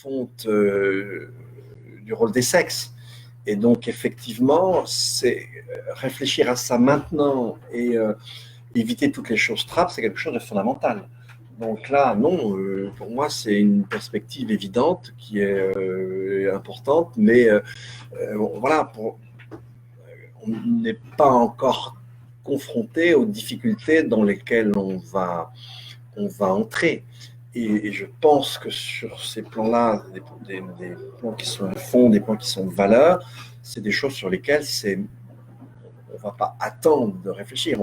refonte du rôle des sexes. Et donc, effectivement, c'est réfléchir à ça maintenant et éviter toutes les choses trappes, c'est quelque chose de fondamental. Donc là, non, pour moi, c'est une perspective évidente qui est importante, mais voilà, on n'est pas encore confronté aux difficultés dans lesquelles on va entrer. Et je pense que sur ces plans-là, des plans qui sont de fond, des plans qui sont de valeur, c'est des choses sur lesquelles on ne va pas attendre de réfléchir,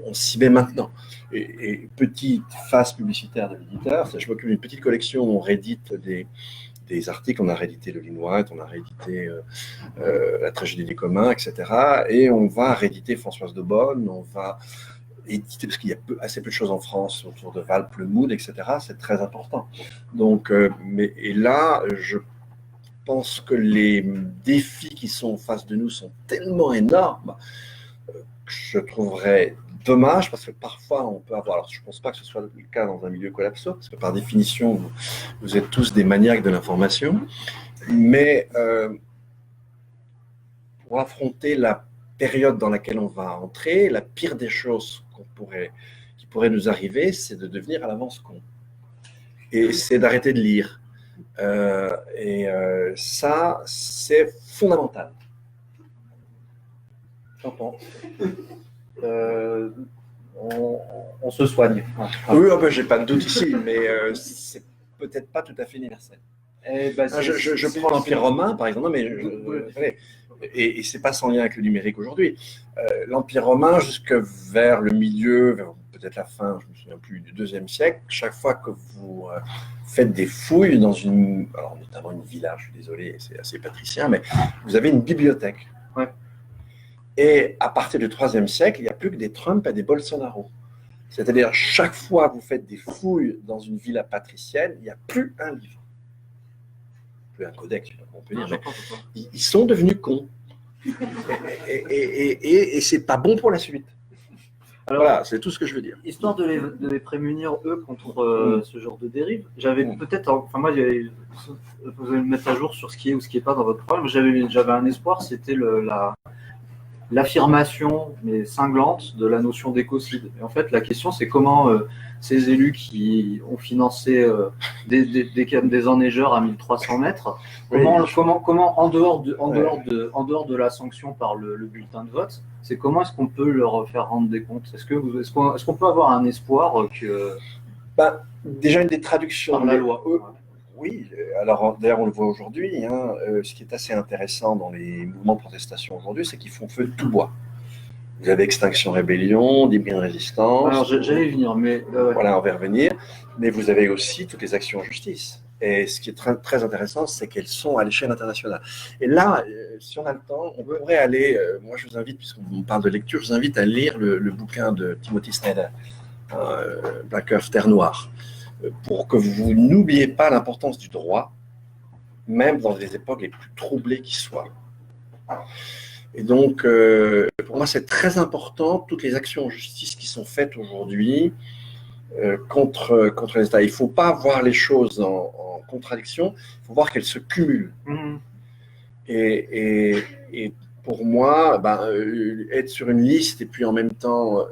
on s'y met maintenant. Et petite phase publicitaire de l'éditeur, je m'occupe d'une petite collection où on réédite des articles, on a réédité le Lynn White, on a réédité La tragédie des communs, etc. Et on va rééditer Françoise de Bonne, on va éditer, parce qu'il y a assez peu de choses en France autour de Val, Pleumoud, etc. C'est très important. Donc, et là, je pense que les défis qui sont en face de nous sont tellement énormes que je trouverais dommage, parce que parfois on peut avoir, alors je ne pense pas que ce soit le cas dans un milieu collapso, parce que par définition, vous êtes tous des maniaques de l'information, mais pour affronter la période dans laquelle on va entrer, la pire des choses qui pourrait nous arriver, c'est de devenir à l'avance con. Et c'est d'arrêter de lire. Ça, c'est fondamental. J'entends. On se soigne. Oui, oh ben, j'ai pas de doute ici, mais c'est peut-être pas tout à fait universel. Je prends l'Empire romain, par exemple, mais et c'est pas sans lien avec le numérique aujourd'hui. L'Empire romain, jusque vers le milieu, vers peut-être la fin, je ne me souviens plus, du IIe siècle, chaque fois que vous faites des fouilles dans alors notamment une villa, je suis désolé, c'est assez patricien, mais vous avez une bibliothèque. Ouais. Et à partir du IIIe siècle, il n'y a plus que des Trump et des Bolsonaro. C'est-à-dire, chaque fois que vous faites des fouilles dans une villa patricienne, il n'y a plus un livre. Plus un codex, on peut dire. Ils sont devenus cons. Et c'est pas bon pour la suite. Alors, voilà, c'est tout ce que je veux dire. Histoire de les prémunir, eux, contre ce genre de dérive, j'avais peut-être, enfin moi, vous allez me mettre à jour sur ce qui est ou ce qui n'est pas dans votre programme, j'avais un espoir, c'était l'affirmation, mais cinglante, de la notion d'écocide. Et en fait, la question, c'est comment ces élus qui ont financé des enneigeurs à 1300 mètres, comment en dehors de la sanction par le bulletin de vote, comment est-ce qu'on peut leur faire rendre des comptes? Est-ce qu'on peut avoir un espoir que... Déjà, une des traductions par la loi. Oui, alors d'ailleurs on le voit aujourd'hui, ce qui est assez intéressant dans les mouvements de protestation aujourd'hui, c'est qu'ils font feu de tout bois. Vous avez Extinction Rébellion, Débris de Résistance. Alors j'allais y venir, mais... Voilà, on va y revenir. Mais vous avez aussi toutes les actions en justice. Et ce qui est très, très intéressant, c'est qu'elles sont à l'échelle internationale. Et là, si on a le temps, on pourrait aller... moi je vous invite, puisqu'on parle de lecture, je vous invite à lire le bouquin de Timothy Snyder, Black Earth, Terre Noire, pour que vous n'oubliez pas l'importance du droit, même dans les époques les plus troublées qui soient. Et donc, pour moi, c'est très important, toutes les actions en justice qui sont faites aujourd'hui contre les États. Il ne faut pas voir les choses en contradiction, il faut voir qu'elles se cumulent. Et pour moi, être sur une liste et puis en même temps...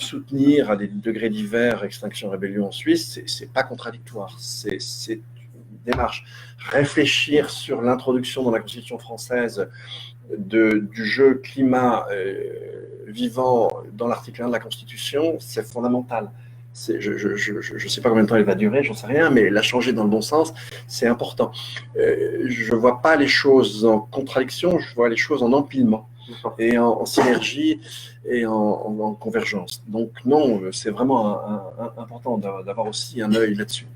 soutenir à des degrés divers Extinction Rébellion en Suisse, c'est pas contradictoire. C'est une démarche. Réfléchir sur l'introduction dans la Constitution française du jeu climat vivant dans l'article 1 de la Constitution, c'est fondamental. Je ne sais pas combien de temps elle va durer, j'en sais rien, mais la changer dans le bon sens, c'est important. Je ne vois pas les choses en contradiction, je vois les choses en empilement et en synergie et en convergence. Donc non, c'est vraiment important d'avoir aussi un œil là-dessus.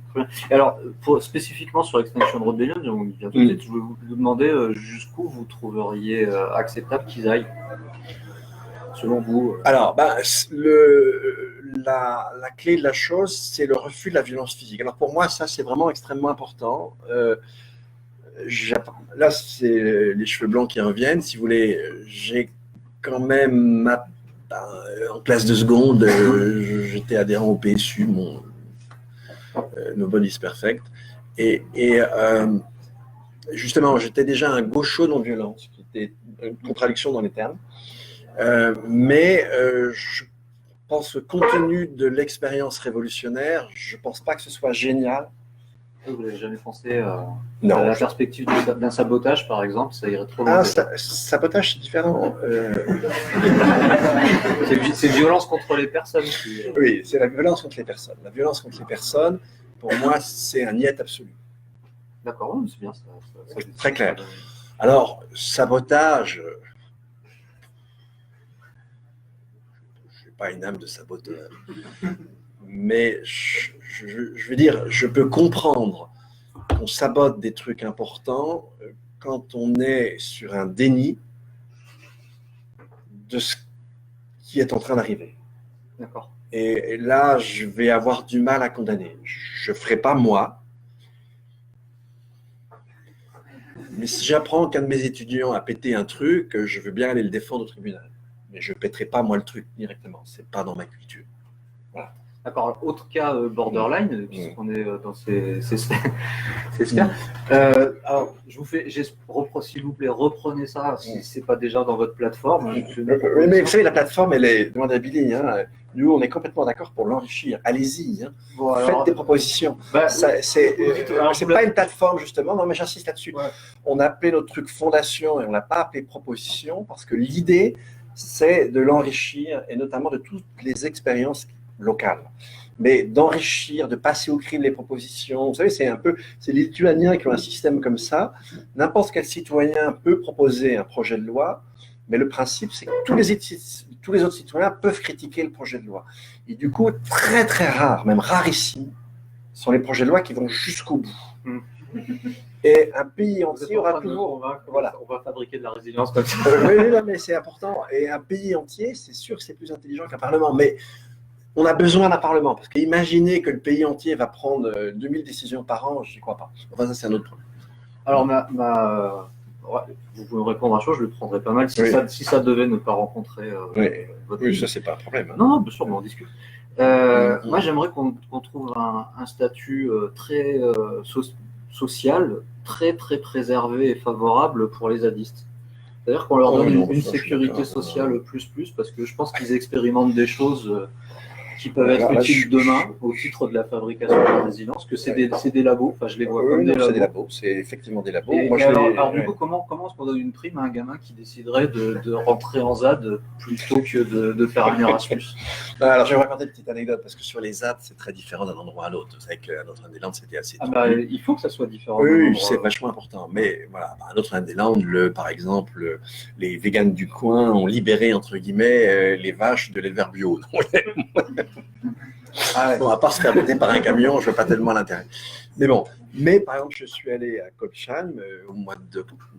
Alors, spécifiquement sur Extinction Rebellion, je vais vous demander jusqu'où vous trouveriez acceptable qu'ils aillent, selon vous. Alors, la clé de la chose, c'est le refus de la violence physique. Alors pour moi, ça, c'est vraiment extrêmement important. Là, c'est les cheveux blancs qui reviennent. Si vous voulez, j'ai quand même, en classe de seconde, j'étais adhérent au PSU. Nobody's perfect. Justement, j'étais déjà un gaucho non violent, ce qui était une contradiction dans les termes. Mais je pense que compte tenu de l'expérience révolutionnaire, je ne pense pas que ce soit génial. Vous n'avez jamais pensé à la perspective d'un sabotage, par exemple, ça irait trop loin. Sabotage, c'est différent. C'est violence contre les personnes. Oui, c'est la violence contre les personnes. La violence contre les personnes, pour moi, c'est un niet absolu. D'accord, c'est bien. Ça très clair. Alors, sabotage, je n'ai pas une âme de saboteur. Mais je veux dire, je peux comprendre qu'on sabote des trucs importants quand on est sur un déni de ce qui est en train d'arriver. D'accord. Et là, je vais avoir du mal à condamner. Je ne ferai pas moi. Mais si j'apprends qu'un de mes étudiants a pété un truc, je veux bien aller le défendre au tribunal. Mais je ne péterai pas moi le truc directement. Ce n'est pas dans ma culture. Voilà. D'accord. Autre cas borderline, puisqu'on est dans ces sphères. Alors, je vous fais, s'il vous plaît, reprenez ça si ce n'est pas déjà dans votre plateforme. Mais vous savez, la plateforme, elle est demandée à Billy. Hein. Nous, on est complètement d'accord pour l'enrichir. Allez-y. Hein. Bon, faites des propositions. C'est pas une plateforme, justement. Non, mais j'insiste là-dessus. Ouais. On a appelé notre truc fondation et on n'a pas appelé proposition parce que l'idée, c'est de l'enrichir et notamment de toutes les expériences locales, mais d'enrichir, de passer au crible les propositions. Vous savez, c'est les Lituaniens qui ont un système comme ça. N'importe quel citoyen peut proposer un projet de loi, mais le principe, c'est que tous les autres citoyens peuvent critiquer le projet de loi. Et du coup, très très rare, même rarissime, sont les projets de loi qui vont jusqu'au bout. Et un pays entier aura toujours... Voilà. On va fabriquer de la résilience comme ça. Oui, mais c'est important. Et un pays entier, c'est sûr que c'est plus intelligent qu'un parlement. Mais on a besoin d'un parlement, parce qu'imaginez que le pays entier va prendre 2000 décisions par an, je n'y crois pas. Enfin, ça, c'est un autre problème. Alors, vous pouvez me répondre à chaud, je le prendrais pas mal si ça devait ne pas rencontrer votre oui, ça, c'est pas un problème. Hein. Non, bien sûr, on en discute. Moi, j'aimerais qu'on trouve un statut très social, très, très préservé et favorable pour les zadistes. C'est-à-dire qu'on leur donne une sécurité sociale plus, parce que je pense qu'ils expérimentent des choses qui peuvent être utiles demain au titre de la fabrication de la résilience, que c'est des labos, enfin je les vois comme des labos. C'est des labos, c'est effectivement des labos. Alors du coup, comment est-ce qu'on donne une prime à un gamin qui déciderait de rentrer en ZAD plutôt que de faire un Erasmus? Alors je vais vous raconter une petite anecdote, parce que sur les ZAD, c'est très différent d'un endroit à l'autre. Vous savez qu'à Notre-Dame-des-Landes, c'était assez... il faut que ça soit différent. Oui, c'est vachement important. Mais voilà, à Notre-Dame-des-Landes, par exemple, les véganes du coin ont libéré, entre guillemets, les vaches de l'éleveur bio. Bon, à part se faire buter par un camion, je ne vois pas tellement l'intérêt. Mais bon, par exemple, je suis allé à Colsheim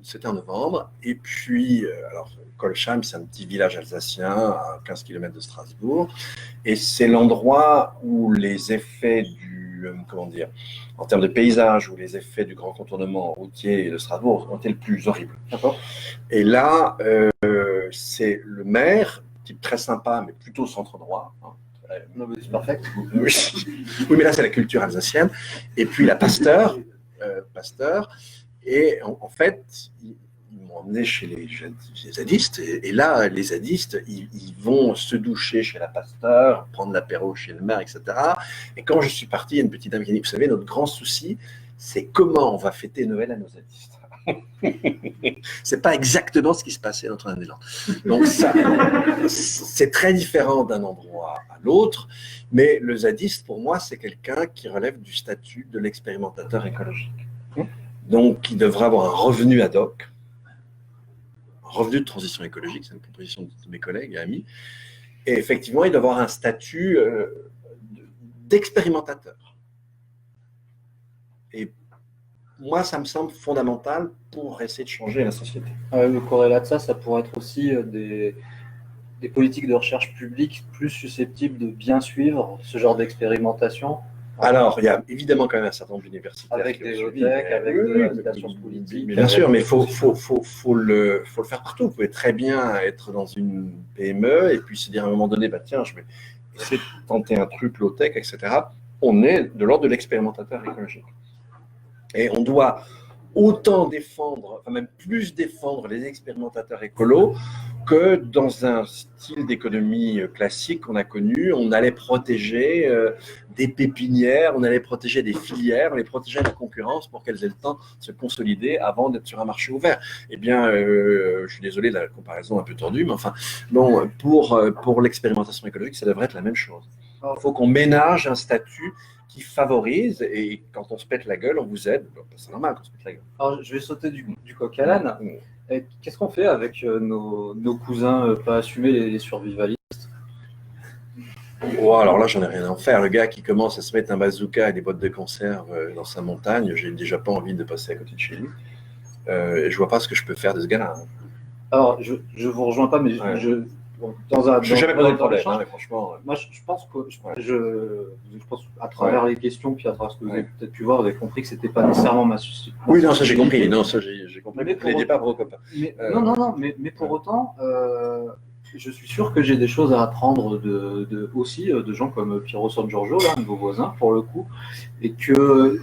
c'était en novembre, et puis, alors, Colsheim, c'est un petit village alsacien à 15 km de Strasbourg, et c'est l'endroit où les effets en termes de paysage, où les effets du grand contournement routier de Strasbourg ont été le plus horribles. Et là, c'est le maire, type très sympa, mais plutôt centre droit, hein. C'est parfait. Oui, mais là, c'est la culture alsacienne. Et puis, la Pasteur. Et en fait, ils m'ont emmené chez les zadistes. Et là, les zadistes, ils vont se doucher chez la Pasteur, prendre l'apéro chez le maire, etc. Et quand je suis parti, il y a une petite dame qui dit, vous savez, notre grand souci, c'est comment on va fêter Noël à nos zadistes. C'est pas exactement ce qui se passait à Notre-Dame-des-Landes. Donc ça, c'est très différent d'un endroit à l'autre, mais le zadiste, pour moi, c'est quelqu'un qui relève du statut de l'expérimentateur écologique. Donc, il devrait avoir un revenu ad hoc, un revenu de transition écologique, c'est une proposition de mes collègues et amis, et effectivement, il doit avoir un statut d'expérimentateur. Et moi, ça me semble fondamental pour essayer de changer la société. Le corrélat de ça pourrait être aussi des politiques de recherche publique plus susceptibles de bien suivre ce genre d'expérimentation. Alors, il y a évidemment quand même un certain nombre d'universitaires. Avec des bibliothèques, avec de la science politique. Bien sûr, mais il faut le faire partout. Vous pouvez très bien être dans une PME et puis se dire à un moment donné, tiens, je vais essayer de tenter un truc low-tech, etc. on est de l'ordre de l'expérimentateur écologique. Et on doit autant défendre, enfin même plus défendre les expérimentateurs écolos que dans un style d'économie classique qu'on a connu. On allait protéger des pépinières, on allait protéger des filières, on les protégeait de la concurrence pour qu'elles aient le temps de se consolider avant d'être sur un marché ouvert. Eh bien, je suis désolé de la comparaison un peu tordue, mais enfin, bon, pour l'expérimentation écologique, ça devrait être la même chose. Il faut qu'on ménage un statut qui favorise, et quand on se pète la gueule, on vous aide. C'est normal qu'on se pète la gueule. Alors, je vais sauter du coq à l'âne. Qu'est-ce qu'on fait avec nos cousins pas assumés, les survivalistes? Oh, alors là, j'en ai rien à en faire. Le gars qui commence à se mettre un bazooka et des boîtes de conserve dans sa montagne, j'ai déjà pas envie de passer à côté de chez lui. Je vois pas ce que je peux faire de ce gars-là. Alors, je vous rejoins pas, mais Ouais. je n'ai jamais posé de problème, hein, mais franchement. Moi, je pense que à travers les questions, puis à travers ce que vous avez peut-être pu voir, vous avez compris que c'était pas nécessairement ma suscité. Oui, non, ça j'ai compris. Non, ça j'ai compris. Mais Vous n'étiez pas vos copains. Non, mais pour autant, je suis sûr que j'ai des choses à apprendre aussi de gens comme Piero San Giorgio, là, un de vos voisins, pour le coup, et que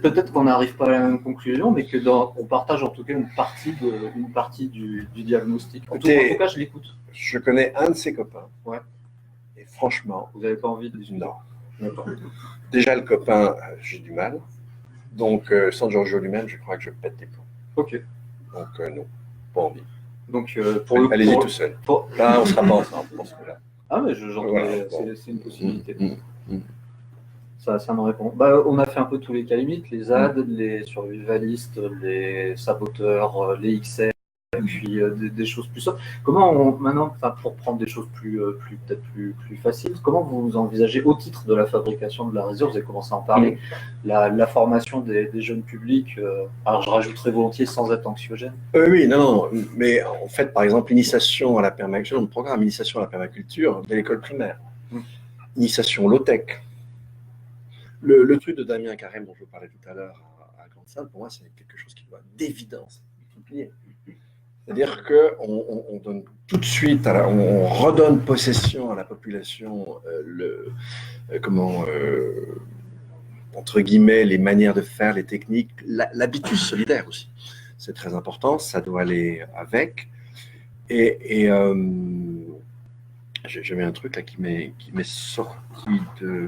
peut-être qu'on n'arrive pas à la même conclusion, mais que on partage en tout cas une partie du diagnostic. En tout cas, je l'écoute. Je connais un de ses copains. Ouais. Et franchement, vous n'avez pas envie de discuter? Non. Déjà, le copain, j'ai du mal. Donc, San Giorgio lui-même, je crois que je pète des plombs. Ok. Donc, non, pas envie. Donc, allez-y tout seul. Là, on ne sera pas ensemble pour ce coup-là. Ah, mais Voilà, c'est une possibilité. Ça me répond. On a fait un peu tous les cas limites, les ZAD, les survivalistes, les saboteurs, les XR, et puis des choses plus simples. Comment maintenant, pour prendre des choses peut-être plus faciles, comment vous envisagez, au titre de la fabrication de la réserve, vous avez commencé à en parler, la formation des jeunes publics, alors je rajouterais volontiers sans être anxiogène. Oui, non, mais en fait, par exemple, l'initiation à la permaculture, le programme initiation à la permaculture de l'école primaire, initiation low-tech. Le truc de Damien Carême dont je vous parlais tout à l'heure à Grande Salle, pour moi, c'est quelque chose qui doit d'évidence. C'est-à-dire qu'on donne tout de suite, on redonne possession à la population, entre guillemets, les manières de faire, les techniques, l'habitus solidaire aussi. C'est très important, ça doit aller avec. Et j'avais un truc là qui m'est sorti de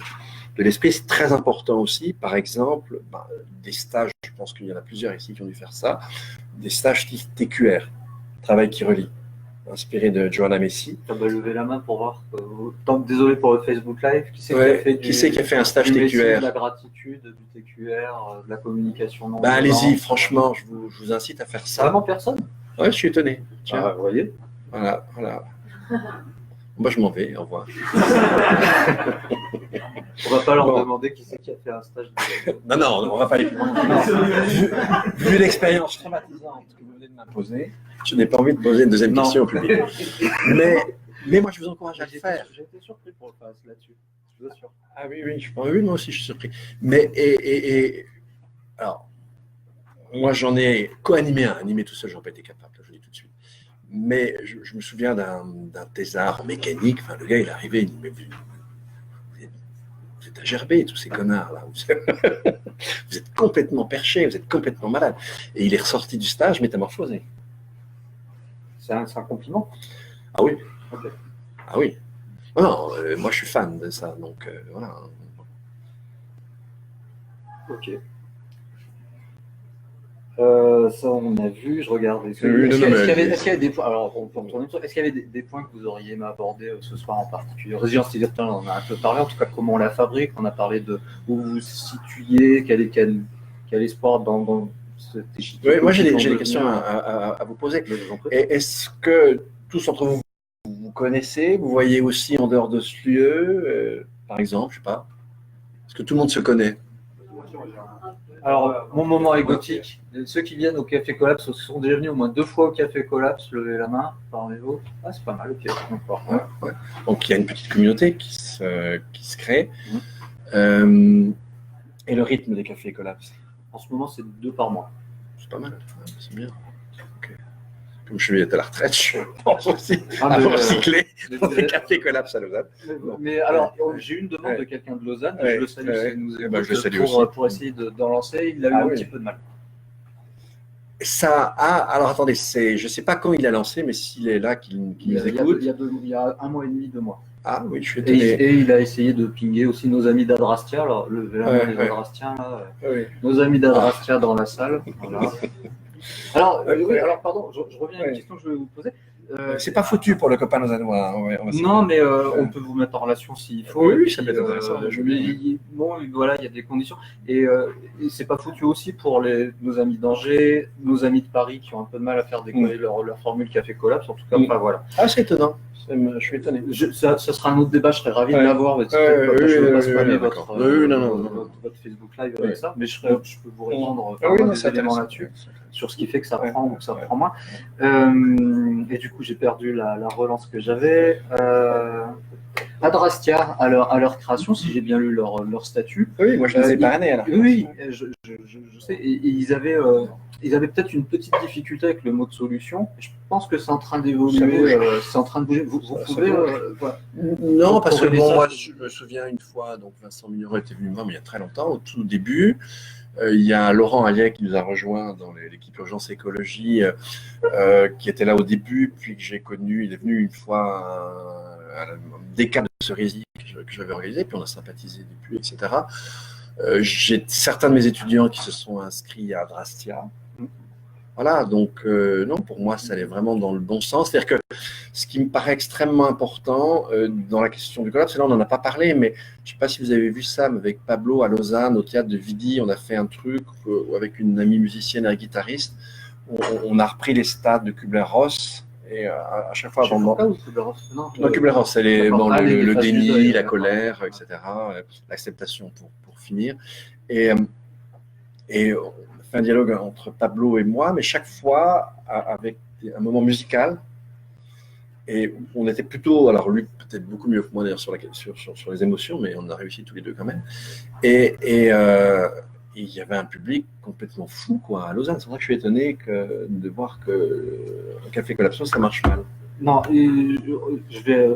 l'esprit, c'est très important aussi. Par exemple, des stages, je pense qu'il y en a plusieurs ici qui ont dû faire ça, des stages TQR, travail qui relie, inspiré de Joanna Messi. Tu vas lever la main pour voir. Désolé pour le Facebook Live. Qui c'est qui a fait un stage TQR? De la gratitude, du TQR, de la communication non allez-y, franchement, je vous incite à faire ça. Vraiment personne? Ouais, je suis étonné. Tiens. Vous voyez. Voilà. Moi, je m'en vais, au revoir. On va pas leur demander qui c'est qui a fait un stage. Non, on va pas aller plus loin. Vu l'expérience traumatisante que vous venez de m'imposer, je n'ai pas envie de poser une deuxième question au public. Mais moi, je vous encourage à le faire. J'ai été surpris pour le face là-dessus. Je vous assure. Ah oui, moi aussi, je suis surpris. Mais, alors, moi, j'en ai co-animé un, animé tout seul, j'en ai pas été capable, je le dis tout de suite. Mais je me souviens d'un thésard mécanique, le gars, il est arrivé, il dit, mais vous êtes à gerber, tous ces connards, là. Vous êtes complètement perchés, vous êtes complètement malades. Et il est ressorti du stage métamorphosé. C'est un compliment? Ah oui. Okay. Ah oui. Non, moi, je suis fan de ça, donc voilà. Ok. Ça, on a vu, je regarde. Est-ce qu'il y avait des points, alors on peut retourner sur, est-ce qu'il y avait des points que vous auriez aimé aborder ce soir en particulier? Résilience Libertaire, on en a un peu parlé, en tout cas comment on la fabrique, on a parlé de où vous vous situiez, quel espoir dans cette échiquier. Oui, moi j'ai des questions à vous poser. Est-ce que tous entre vous, vous connaissez, vous voyez aussi en dehors de ce lieu, par exemple, je ne sais pas, est-ce que tout le monde se connaît? Alors, mon moment égotique, ceux qui viennent au Café Collapse sont déjà venus au moins 2 fois au Café Collapse, levez la main parmi vous. Ah, c'est pas mal, ok. Ouais. Donc, il y a une petite communauté qui se crée. Et le rythme des Cafés Collapse? En ce moment, c'est 2 par mois. C'est pas mal, c'est bien. Okay. comme je suis à la retraite, je pense aussi à recycler dans les cafés collapse à Lausanne. Mais alors, j'ai eu une demande de quelqu'un de Lausanne, je le salue, s'il nous écoute, pour essayer d'en lancer, il a eu un petit peu de mal. Ça a, alors attendez, je ne sais pas quand il a lancé, mais s'il est là, qu'il nous écoute. Il y a 1 mois et demi, 2 mois. Ah oui, je suis étonné. Et il a essayé de pinguer aussi nos amis d'Adrastia, alors les Adrastiens, là, nos amis d'Adrastia dans la salle. Voilà. Alors, pardon, je reviens à une question que je voulais vous poser. C'est pas foutu pour le copain lausannois. Non, mais on peut vous mettre en relation s'il faut. Oui, ça peut être intéressant. Bon, voilà, il y a des conditions. Et c'est pas foutu aussi pour nos amis d'Angers, nos amis de Paris qui ont un peu de mal à faire décoller leur formule Café Collapse. En tout cas, voilà. Ah, c'est étonnant. Je suis étonné. Ça sera un autre débat, je serais ravi de l'avoir. Je ne veux pas spammer votre Facebook Live avec ça, mais je peux vous répondre des éléments là-dessus, sur ce qui fait que ça prend ou que ça prend moins. Et du coup, j'ai perdu la relance que j'avais. Adrastia, à leur création, si j'ai bien lu leur statut. Oui, moi je les ai parrainés alors. Oui, je sais. Et ils avaient peut-être une petite difficulté avec le mot de solution. Je pense que c'est en train d'évoluer. C'est en train de bouger. Vous pouvez. Non, parce que moi je me souviens une fois, donc Vincent Migneron était venu me voir, mais il y a très longtemps, au tout début. Il y a Laurent Hayek qui nous a rejoint dans l'équipe Urgence Écologie, qui était là au début, puis que j'ai connu. Il est venu une fois à la décade de Cerisy que j'avais organisé, puis on a sympathisé depuis, etc. J'ai certains de mes étudiants qui se sont inscrits à Adrastia. Voilà, donc non, pour moi, ça allait vraiment dans le bon sens. C'est-à-dire que ce qui me paraît extrêmement important dans la question du collapse, et là on n'en a pas parlé, mais je ne sais pas si vous avez vu ça, mais avec Pablo à Lausanne, au théâtre de Vidi, on a fait un truc avec une amie musicienne et guitariste. On a repris les stades de Kubler-Ross, et à chaque fois avant Non, Kubler-Ross, c'est le déni, la colère, etc., l'acceptation pour finir. Et on fait un dialogue entre Pablo et moi, mais chaque fois avec un moment musical. Et on était plutôt, alors lui peut-être beaucoup mieux que moi d'ailleurs sur les émotions, mais on a réussi tous les deux quand même. Et il y avait un public complètement fou à Lausanne. C'est vrai que je suis étonné de voir que Café Collapso, ça marche mal. Non, je vais.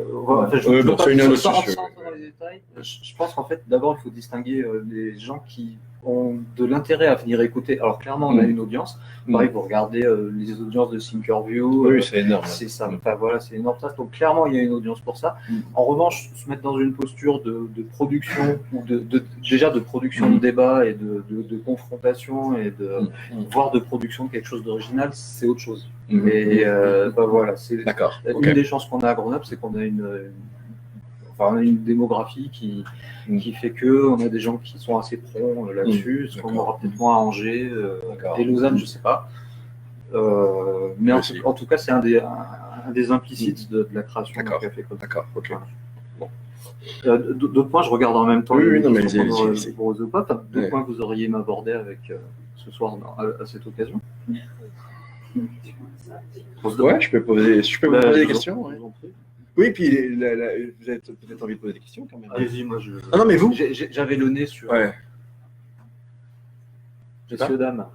Sans les détails. Je pense qu'en fait, d'abord, il faut distinguer les gens qui ont de l'intérêt à venir écouter. Alors, clairement, on a une audience. Pareil, vous regardez les audiences de Thinkerview. Oui, c'est énorme. C'est ça. Enfin, voilà, c'est énorme. Donc, clairement, il y a une audience pour ça. En revanche, se mettre dans une posture de production, ou déjà de production de débat et de confrontation, et voire de production de quelque chose d'original, c'est autre chose. Et voilà, c'est une des chances qu'on a à Grenoble, c'est qu'on a une démographie qui fait qu'on a des gens qui sont assez prompts là-dessus, ce qu'on aura peut-être moins à Angers et Lausanne, je ne sais pas. Mais en tout cas, c'est un des implicites de la création du Café Collapse. D'accord, ok. Bon. D'autres points, je regarde en même temps. Oui, non, mais d'autres points que vous auriez m'aborder avec ce soir à cette occasion. Ouais, je peux vous poser des questions. Oui, puis vous avez peut-être envie de poser des questions quand même. Allez-y, moi je. Ah non, mais vous j'avais le nez sur. Ouais. Messieurs, dames.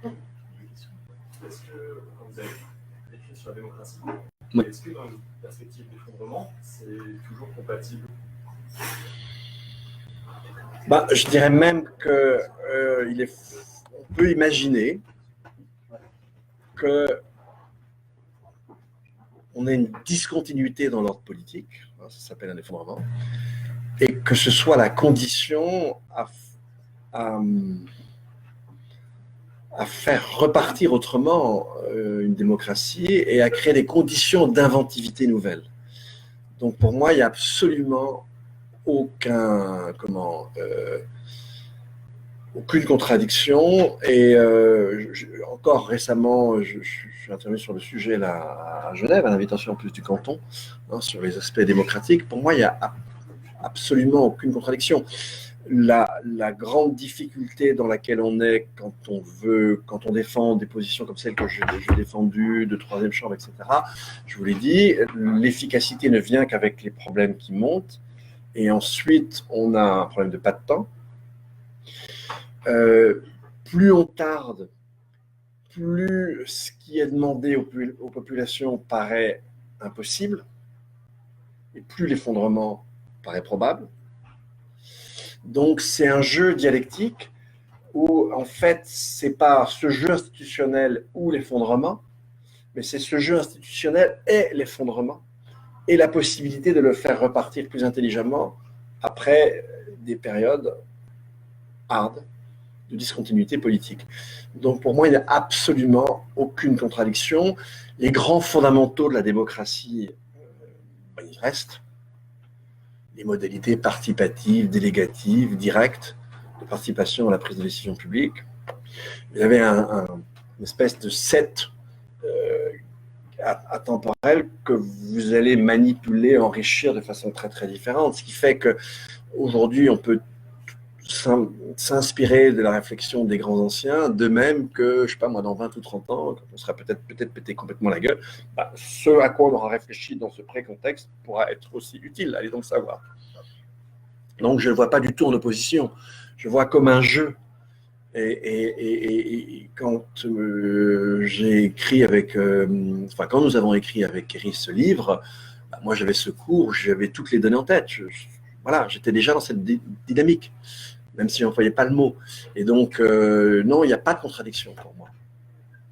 Est-ce que vous avez écrit sur la démocratie, est-ce que dans une perspective d'effondrement, c'est toujours compatible? Je dirais même que on peut imaginer que on a une discontinuité dans l'ordre politique, ça s'appelle un effondrement, et que ce soit la condition à faire repartir autrement une démocratie et à créer des conditions d'inventivité nouvelle. Donc pour moi, il n'y a absolument aucune contradiction. Et encore récemment, je suis intervenu sur le sujet là, à Genève, à l'invitation en plus du canton, sur les aspects démocratiques. Pour moi, il n'y a absolument aucune contradiction. La grande difficulté dans laquelle on est quand on défend des positions comme celles que j'ai défendues, de troisième chambre, etc., je vous l'ai dit, l'efficacité ne vient qu'avec les problèmes qui montent. Et ensuite, on a un problème de pas de temps. Plus on tarde, plus ce qui est demandé aux populations paraît impossible, et plus l'effondrement paraît probable. Donc c'est un jeu dialectique où en fait c'est pas ce jeu institutionnel ou l'effondrement, mais c'est ce jeu institutionnel et l'effondrement, et la possibilité de le faire repartir plus intelligemment après des périodes hard de discontinuité politique. Donc pour moi, il n'y a absolument aucune contradiction. Les grands fondamentaux de la démocratie, ils restent. Les modalités participatives, délégatives, directes de participation à la prise de décision publique. Il y avait une espèce de set atemporel que vous allez manipuler, enrichir de façon très très différente. Ce qui fait qu'aujourd'hui, on peut s'inspirer de la réflexion des grands anciens, de même que, je ne sais pas moi, dans 20 ou 30 ans, quand on sera peut-être pété complètement la gueule, ce à quoi on aura réfléchi dans ce pré-contexte pourra être aussi utile, allez donc savoir. Donc je ne le vois pas du tout en opposition, je vois comme un jeu. Et quand j'ai écrit avec, quand nous avons écrit avec Kéry ce livre, moi j'avais ce cours, j'avais toutes les données en tête. Voilà, j'étais déjà dans cette dynamique, même si je n'employais pas le mot. Et donc, non, il n'y a pas de contradiction pour moi.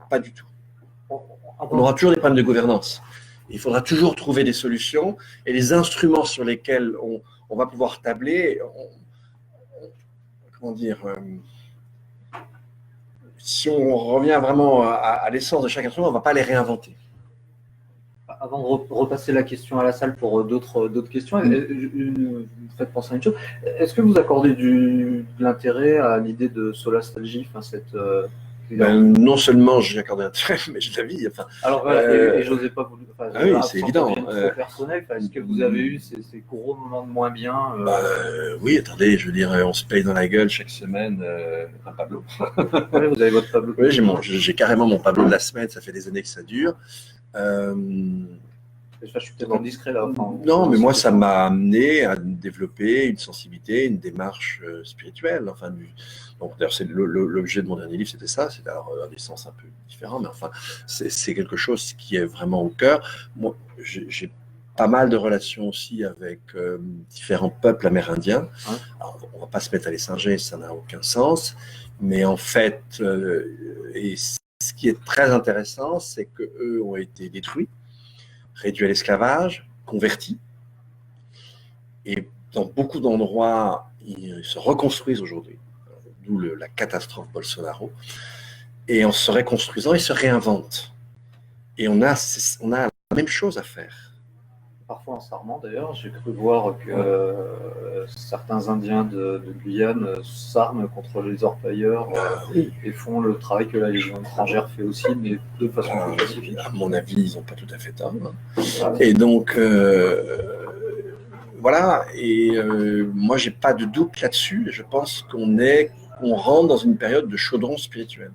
Pas du tout. On aura toujours des problèmes de gouvernance. Il faudra toujours trouver des solutions et les instruments sur lesquels on va pouvoir tabler, comment dire, si on revient vraiment à l'essence de chaque instrument, on ne va pas les réinventer. Avant de repasser la question à la salle pour d'autres questions, vous faites penser à une chose. Est-ce que vous accordez de l'intérêt à l'idée de solastalgie, non seulement j'y accorde un intérêt, mais je la vis. Alors voilà, et j'osais pas vous le dire. Oui, c'est évident. Personnel, est-ce que vous avez eu ces gros moments de moins bien Oui, attendez, je veux dire, on se paye dans la gueule chaque semaine un Pablo. Ouais, vous avez votre Pablo. Oui, j'ai carrément mon Pablo de la semaine, ça fait des années que ça dure. Je suis peut-être indiscret là. Non, mais moi, ça m'a amené à développer une sensibilité, une démarche spirituelle. Donc, d'ailleurs, c'est l'objet de mon dernier livre, c'était ça. C'est alors un des sens un peu différent, mais enfin, c'est quelque chose qui est vraiment au cœur. Moi, j'ai pas mal de relations aussi avec différents peuples amérindiens. Ouais. Alors, on va pas se mettre à les singer, ça n'a aucun sens. Mais en fait, et ce qui est très intéressant, c'est qu'eux ont été détruits, réduits à l'esclavage, convertis. Et dans beaucoup d'endroits, ils se reconstruisent aujourd'hui, d'où la catastrophe Bolsonaro. Et en se reconstruisant, ils se réinventent. Et on a la même chose à faire. Parfois en Sarment d'ailleurs, j'ai cru voir que certains Indiens de Guyane s'arment contre les orpailleurs et font le travail que la Légion étrangère fait aussi, mais de façon plus pacifique. À mon avis, ils n'ont pas tout à fait tort. Et donc, voilà, et moi, j'ai pas de doute là-dessus. Je pense qu'on rentre dans une période de chaudron spirituel.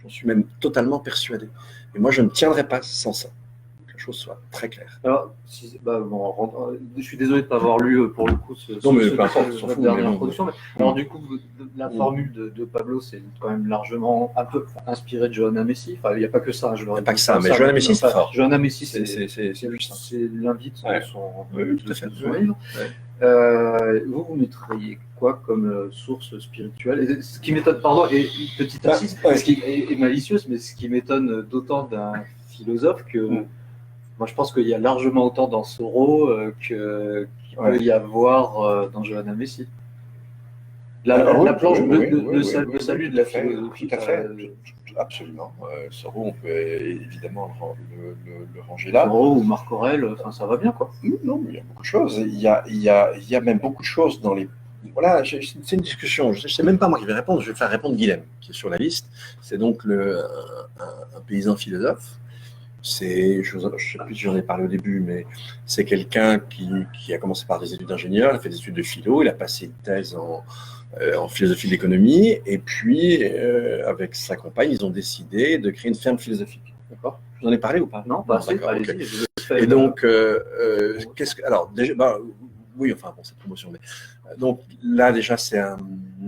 J'en suis même totalement persuadé. Et moi, je ne tiendrai pas sans ça. Que la chose soit très claire. Alors, je suis désolé de ne pas avoir lu pour le coup cette dernière production. Alors du coup, la formule de Pablo, c'est quand même largement un peu inspiré de Johanna Messi. Enfin, il n'y a pas que ça. Il n'y a pas que ça, mais Johanna Messi, c'est fort. Johanna Messi, c'est l'invite de son livre. Vous mettriez quoi comme source spirituelle? Ce qui m'étonne, pardon, et une petite insiste, ce qui est malicieuse, mais ce qui m'étonne d'autant d'un philosophe que moi je pense qu'il y a largement autant dans Soro qu'il peut y avoir dans Johanna Messi. La planche de salut de la philosophie. Tout à fait. Absolument. Soro, on peut évidemment le ranger là. Soro ou Marc Aurèle, ça va bien, quoi. Non, mais il y a beaucoup de choses. Il y a même beaucoup de choses dans les. Voilà, c'est une discussion. Je ne sais même pas moi qui vais répondre. Je vais faire répondre Guilhem, qui est sur la liste. C'est donc un paysan philosophe. Je ne sais plus si j'en ai parlé au début, mais c'est quelqu'un qui a commencé par des études d'ingénieur, il a fait des études de philo, il a passé une thèse en philosophie de l'économie, et puis avec sa compagne, ils ont décidé de créer une ferme philosophique. D'accord ? Je vous en ai parlé ou pas ? Non, pas assez. Okay. Et donc, alors déjà, oui, enfin bon, c'est promotion, mais donc là déjà c'est un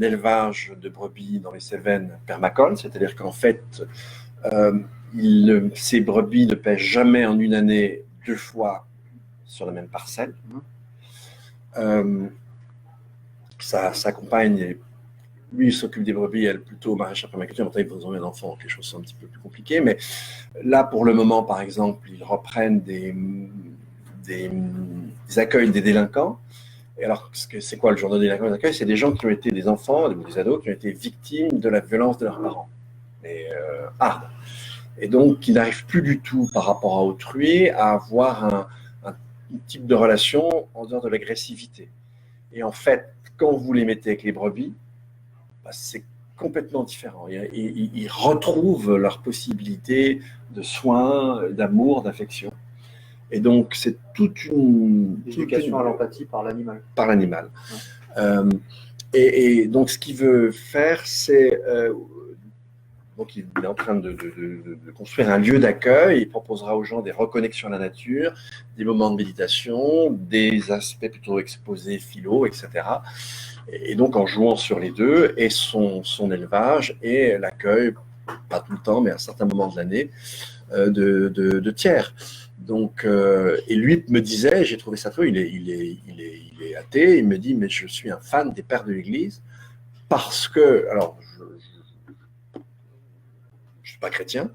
élevage de brebis dans les Cévennes permacole, c'est-à-dire qu'en fait, ces brebis ne pèsent jamais en une année 2 fois sur la même parcelle. Sa compagne, lui, il s'occupe des brebis, elle plutôt maraîchère permaculture. Maintenant, ils ont un enfant, donc les choses sont un petit peu plus compliquées. Mais là, pour le moment, par exemple, ils reprennent des accueils des délinquants. Et alors, c'est quoi le genre de délinquants d'accueil? C'est des gens qui ont été des enfants, des ados, qui ont été victimes de la violence de leurs parents. Et Et donc, qui n'arrivent plus du tout, par rapport à autrui, à avoir un type de relation en dehors de l'agressivité. Et en fait, quand vous les mettez avec les brebis, bah, c'est complètement différent. Ils retrouvent leurs possibilités de soins, d'amour, d'affection. Et donc, c'est toute une éducation à l'empathie par l'animal. Par l'animal. Ouais. Et donc, ce qu'il veut faire, c'est... donc, il est en train de construire un lieu d'accueil. Il proposera aux gens des reconnexions à la nature, des moments de méditation, des aspects plutôt exposés, philo, etc. Et donc, en jouant sur les deux, et son élevage et l'accueil, pas tout le temps, mais à un certain moment de l'année, de tiers. Donc, et lui me disait, j'ai trouvé ça très, il est athée, il me dit, mais je suis un fan des pères de l'Église parce que, alors, je ne suis pas chrétien,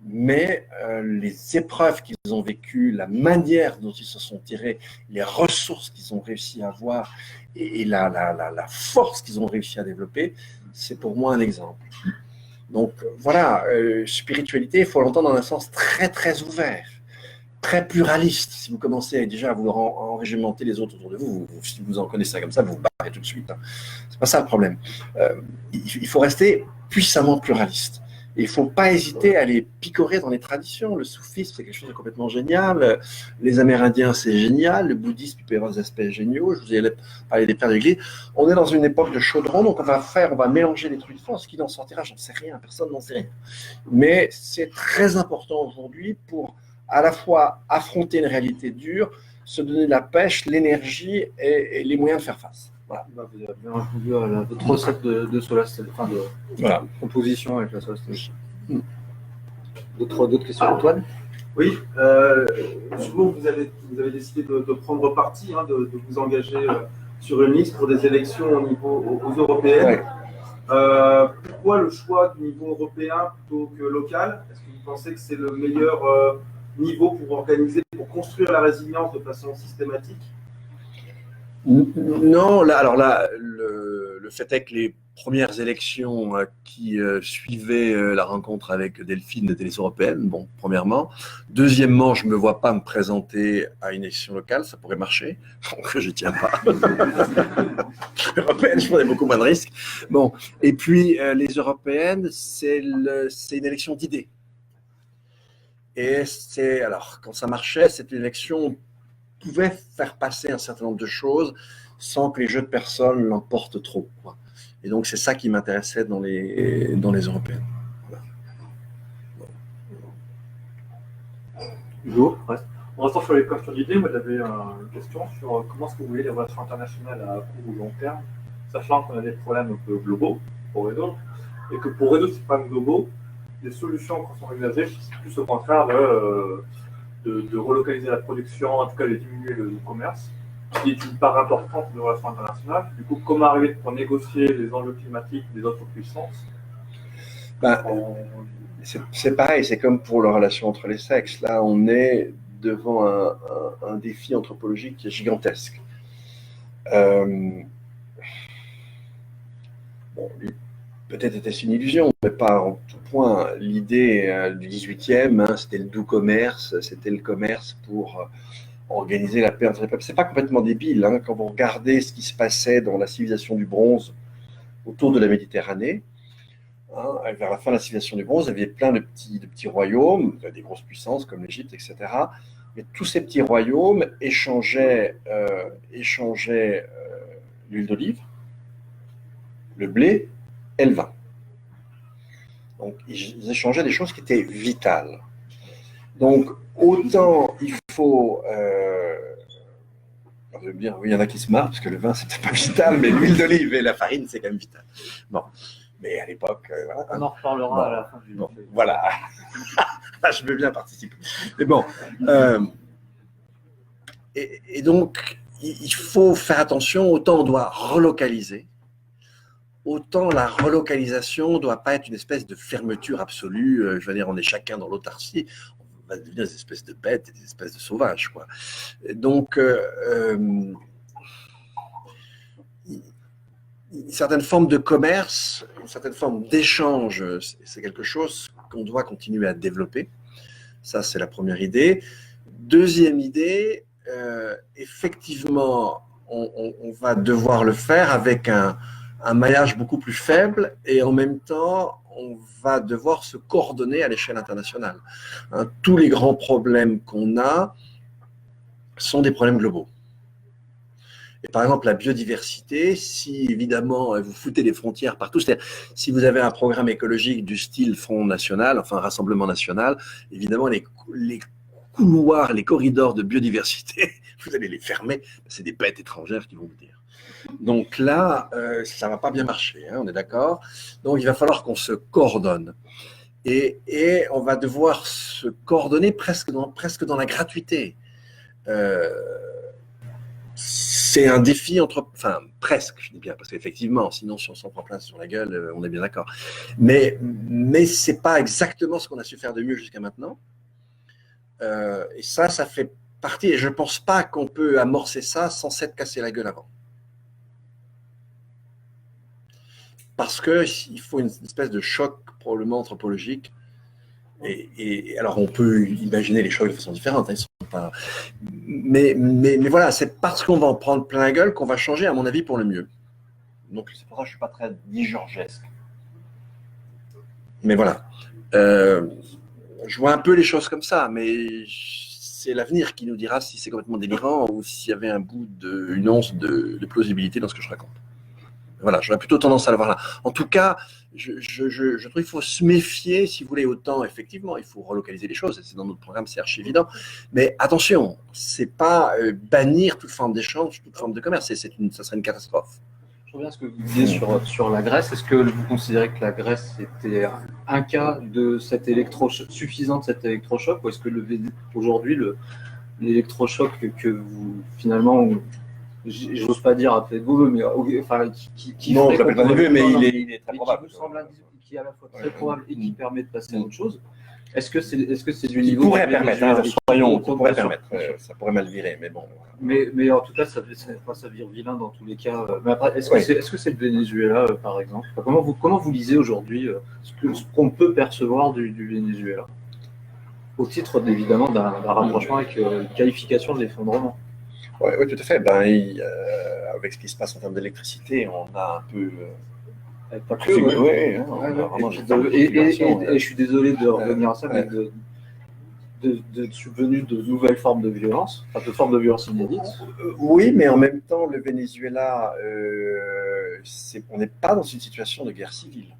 mais les épreuves qu'ils ont vécues, la manière dont ils se sont tirés, les ressources qu'ils ont réussi à avoir et la force qu'ils ont réussi à développer, c'est pour moi un exemple. Donc voilà, spiritualité, il faut l'entendre dans un sens très très ouvert, très pluraliste. Si vous commencez déjà à vouloir enrégimenter les autres autour de vous, si vous en connaissez ça comme ça, vous vous barrez tout de suite. Hein. C'est pas ça le problème. Il faut rester puissamment pluraliste. Et il ne faut pas hésiter à les picorer dans les traditions. Le soufisme, c'est quelque chose de complètement génial. Les Amérindiens, c'est génial. Le bouddhisme, il peut y avoir des aspects géniaux. Je vous ai parlé des pères de l'Église. On est dans une époque de chaudron, donc on va mélanger les trucs forts. Ce qui en sortira, j'en sais rien. Personne n'en sait rien. Mais c'est très important aujourd'hui pour à la fois affronter une réalité dure, se donner de la pêche, l'énergie et les moyens de faire face. Voilà. Vous avez bien répondu à votre recette de Solastelle, enfin de composition avec la Solastelle. D'autres questions, Antoine? Oui, souvent vous avez décidé de prendre parti, hein, de vous engager sur une liste pour des élections aux européennes. Ouais. Pourquoi le choix du niveau européen plutôt que local? Est-ce que vous pensez que c'est le meilleur niveau pour organiser, pour construire la résilience de façon systématique? Non, le fait est que les premières élections qui suivaient la rencontre avec Delphine étaient les européennes, bon, premièrement. Deuxièmement, je ne me vois pas me présenter à une élection locale, ça pourrait marcher, donc je n'y tiens pas. Européenne, je prenais beaucoup moins de risques. Bon, et puis les européennes, c'est une élection d'idées. Et alors, quand ça marchait, cette élection pouvait faire passer un certain nombre de choses sans que les jeux de personnes l'emportent trop. Quoi. Et donc, c'est ça qui m'intéressait dans les européennes. Voilà. Hugo, ouais. En restant sur les questions d'idées, moi j'avais une question sur comment est-ce que vous voyez les relations internationales à court ou long terme, sachant qu'on a des problèmes un peu globaux pour résoudre, et que pour résoudre ces problèmes globaux, les solutions qui sont envisagées, c'est plus au contraire de relocaliser la production, en tout cas de diminuer le commerce, qui est une part importante des relations internationales. Du coup, comment arriver pour négocier les enjeux climatiques des autres puissances? C'est pareil, c'est comme pour la relation entre les sexes. Là, on est devant un défi anthropologique qui est gigantesque. Bon, peut-être était-ce une illusion, mais pas en tout point. L'idée du 18e, c'était le doux commerce, c'était le commerce pour organiser la paix entre les peuples. C'est pas complètement débile, hein, quand vous regardez ce qui se passait dans la civilisation du bronze autour de la Méditerranée. Hein, vers la fin de la civilisation du bronze, il y avait plein de petits royaumes, des grosses puissances comme l'Égypte, etc. Mais tous ces petits royaumes échangeaient l'huile d'olive, le blé et le vin. Donc, ils échangeaient des choses qui étaient vitales. Donc, autant il faut Bien, oui, il y en a qui se marrent parce que le vin, c'est peut-être pas vital, mais l'huile d'olive et la farine, c'est quand même vital. Bon, mais à l'époque, voilà. On en reparlera Bon. à la fin du Bon, voilà. Je veux bien participer. Mais bon, et donc, il faut faire attention. Autant on doit relocaliser, autant la relocalisation ne doit pas être une espèce de fermeture absolue. Je veux dire, on est chacun dans l'autarcie. On va devenir des espèces de bêtes et des espèces de sauvages, quoi. Donc, une certaine forme de commerce, une certaine forme d'échange, c'est quelque chose qu'on doit continuer à développer. Ça, c'est la première idée. Deuxième idée, effectivement, on va devoir le faire avec un maillage beaucoup plus faible et en même temps, on va devoir se coordonner à l'échelle internationale. Hein, tous les grands problèmes qu'on a sont des problèmes globaux. Et par exemple, la biodiversité, si évidemment vous foutez les frontières partout, c'est-à-dire si vous avez un programme écologique du style Front National, enfin Rassemblement National, évidemment les couloirs, les corridors de biodiversité, vous allez les fermer, c'est des bêtes étrangères qui vont vous dire. Donc là, ça ne va pas bien marcher, hein, on est d'accord. Donc il va falloir qu'on se coordonne. Et on va devoir se coordonner presque dans la gratuité. C'est un défi enfin presque, je dis bien, parce qu'effectivement, sinon si on s'en prend plein sur la gueule, on est bien d'accord. Mais c'est pas exactement ce qu'on a su faire de mieux jusqu'à maintenant. Et ça fait partie. Et je pense pas qu'on peut amorcer ça sans s'être cassé la gueule avant. Parce qu'il faut une espèce de choc probablement anthropologique. Et alors on peut imaginer les chocs de façon différente. Hein, ils sont pas... mais voilà, c'est parce qu'on va en prendre plein la gueule qu'on va changer, à mon avis, pour le mieux. Donc c'est pour ça que je suis pas très dit-georgesque. Mais voilà. Je vois un peu les choses comme ça, mais c'est l'avenir qui nous dira si c'est complètement délirant ou s'il y avait une once de plausibilité dans ce que je raconte. Voilà, j'aurais plutôt tendance à le voir là. En tout cas, je trouve qu'il faut se méfier, si vous voulez, autant, effectivement, il faut relocaliser les choses, et c'est dans notre programme, c'est archi évident. Mais attention, c'est pas bannir toute forme d'échange, toute forme de commerce, ça serait une catastrophe. Je reviens à ce que vous disiez sur la Grèce. Est-ce que vous considérez que la Grèce était un cas de cet suffisant de cet électrochoc, ou est-ce que aujourd'hui, l'électrochoc que vous, finalement, j'ose pas dire après vous, mais enfin, qui non, je l'appelle pas neveu, mais il est très probable. Qui vous semble qui est à la fois très probable et qui permet de passer à autre chose. Est-ce que c'est du niveau qui pourrait permettre, ça pourrait mal virer, mais bon. Mais en tout cas, ça vire vilain dans tous les cas. Mais après, est-ce que c'est le Venezuela, par exemple? Comment vous lisez aujourd'hui ce qu'on peut percevoir du Venezuela, au titre évidemment d'un rapprochement avec une qualification de l'effondrement? Oui, tout à fait. Avec ce qui se passe en termes d'électricité, on a un peu. Pas que, ouais. Et je suis désolé de revenir à ça, mais de subvenue de nouvelles formes de violence, enfin de formes de violence inédites. Oui, mais en même temps, le Venezuela, on n'est pas dans une situation de guerre civile.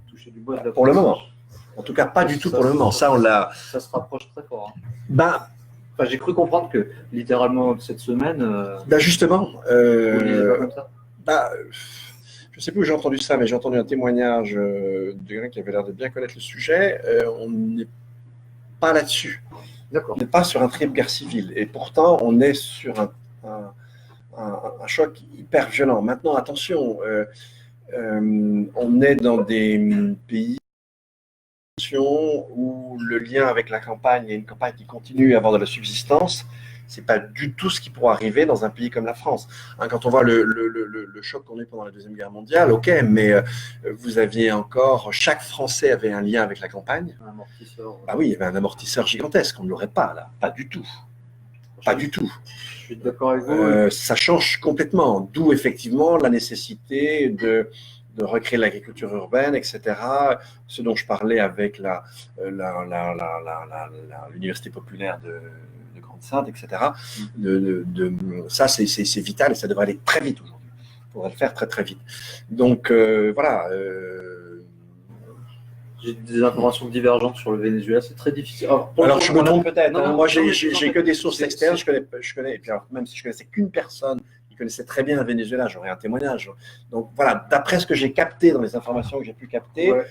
Toucher du bois de la pour le moment. En tout cas, pas du tout pour le moment. Ça se rapproche très fort. Hein. Enfin, j'ai cru comprendre que littéralement cette semaine. Justement. Vous lisez pas comme ça. Je ne sais plus où j'ai entendu ça, mais j'ai entendu un témoignage de quelqu'un qui avait l'air de bien connaître le sujet. On n'est pas là-dessus. D'accord. On n'est pas sur un trip guerre civile. Et pourtant, on est sur un choc hyper violent. Maintenant, attention, on est dans des pays où le lien avec la campagne, il y a une campagne qui continue à avoir de la subsistance. C'est pas du tout ce qui pourrait arriver dans un pays comme la France. Hein, quand on voit le choc qu'on a eu pendant la Deuxième Guerre mondiale, ok, mais vous aviez encore, chaque Français avait un lien avec la campagne. Un amortisseur. Bah oui, il y avait un amortisseur gigantesque, on ne l'aurait pas là, pas du tout. Pas du tout. Je suis d'accord avec vous. Ça change complètement, d'où effectivement la nécessité de recréer l'agriculture urbaine, etc. Ce dont je parlais avec l'université populaire de Grande-Sainte, etc. Ça, c'est vital et ça devrait aller très vite aujourd'hui. Il faudrait le faire très très vite. Donc voilà. J'ai des informations divergentes sur le Venezuela, c'est très difficile. Alors je me trompe peut-être. Non, non, Moi, non, mais j'ai que des sources c'est- externes. Je connais. Et puis alors, même si je connaissais qu'une personne qui connaissait très bien le Venezuela, j'aurais un témoignage. Donc voilà, d'après ce que j'ai capté dans les informations que j'ai pu capter, Ouais.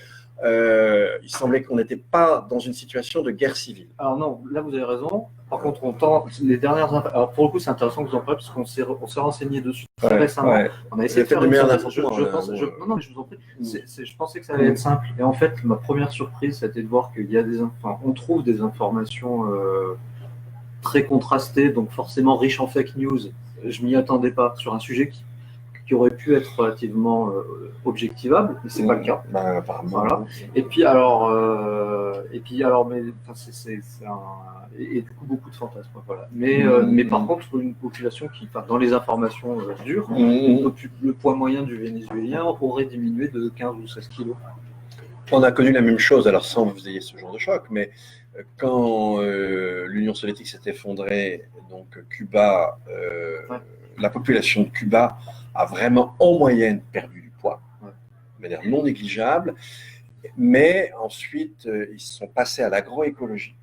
il semblait qu'on n'était pas dans une situation de guerre civile. Alors non, là vous avez raison. Par contre, on tend les dernières. Alors pour le coup, c'est intéressant que vous en parlez parce qu'on s'est renseigné dessus très récemment. Ouais. On a essayé de Vous avez faire fait une de meilleures synthèse. infos, Non, mais je vous en prie. Je pensais que ça allait être simple. Et en fait, ma première surprise, c'était de voir qu'il y a on trouve des informations très contrastées, donc forcément riches en fake news. Je m'y attendais pas sur un sujet qui aurait pu être relativement objectivable, mais c'est pas le cas. Bah, apparemment. Voilà. Et puis mais enfin, c'est un et du coup beaucoup de fantasmes. Voilà. Mais par contre, une population qui, enfin, dans les informations dures, le poids moyen du Vénézuélien aurait diminué de 15 ou 16 kilos. On a connu la même chose, alors sans que vous ayez ce genre de choc, mais quand l'Union soviétique s'est effondrée, donc Cuba, la population de Cuba a vraiment en moyenne perdu du poids, de manière non négligeable, mais ensuite ils sont passés à l'agroécologie.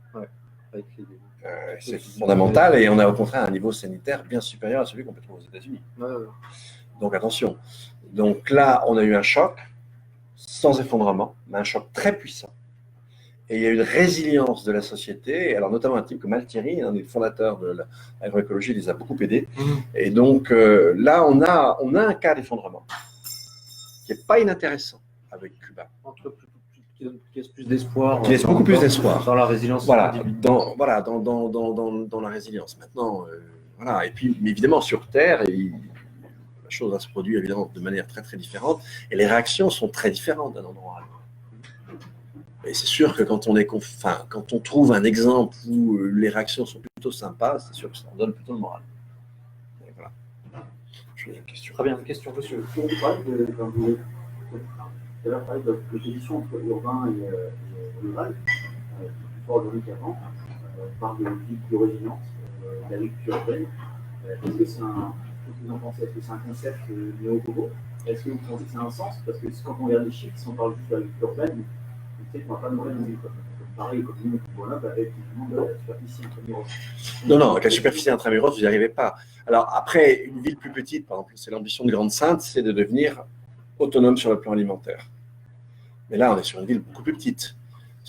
C'est fondamental et on a au contraire un niveau sanitaire bien supérieur à celui qu'on peut trouver aux États-Unis. Donc attention. Donc là, on a eu un choc sans effondrement, mais un choc très puissant. Et il y a eu une résilience de la société, alors notamment un type comme Altieri, un des fondateurs de l'agroécologie, les a beaucoup aidés. Et donc là, on a un cas d'effondrement qui n'est pas inintéressant avec Cuba. Qui laisse plus d'espoir. Qui laisse beaucoup plus d'espoir. Dans la résilience. Voilà, dans la résilience. Maintenant, voilà. Et puis, mais évidemment, sur Terre, la chose va se produire évidemment de manière très très différente, et les réactions sont très différentes d'un endroit à l'autre. Et c'est sûr que quand on trouve un exemple où les réactions sont plutôt sympas, c'est sûr que ça en donne plutôt le moral. Et voilà. Je vais une question. Très bien, une question, monsieur. On parle de l'opposition entre urbain et rural, plus fort aujourd'hui qu'avant. On parle de vie plus résiliente, d'agriculture urbaine. Est-ce que c'est vous en pensez? Est-ce que c'est un concept néo-bobo? Est-ce que vous pensez que c'est un sens? Parce que quand on regarde les chiffres, si on parle juste d'agriculture urbaine, on sait qu'on ne va pas mourir de ville. Pareil, comme nous, Grenoble, avec de la superficie intramuros. Non, avec la superficie intramuros, vous n'y arrivez pas. Alors après, une ville plus petite, par exemple, c'est l'ambition de Grande-Sainte, c'est de devenir autonome sur le plan alimentaire. Mais là, on est sur une ville beaucoup plus petite.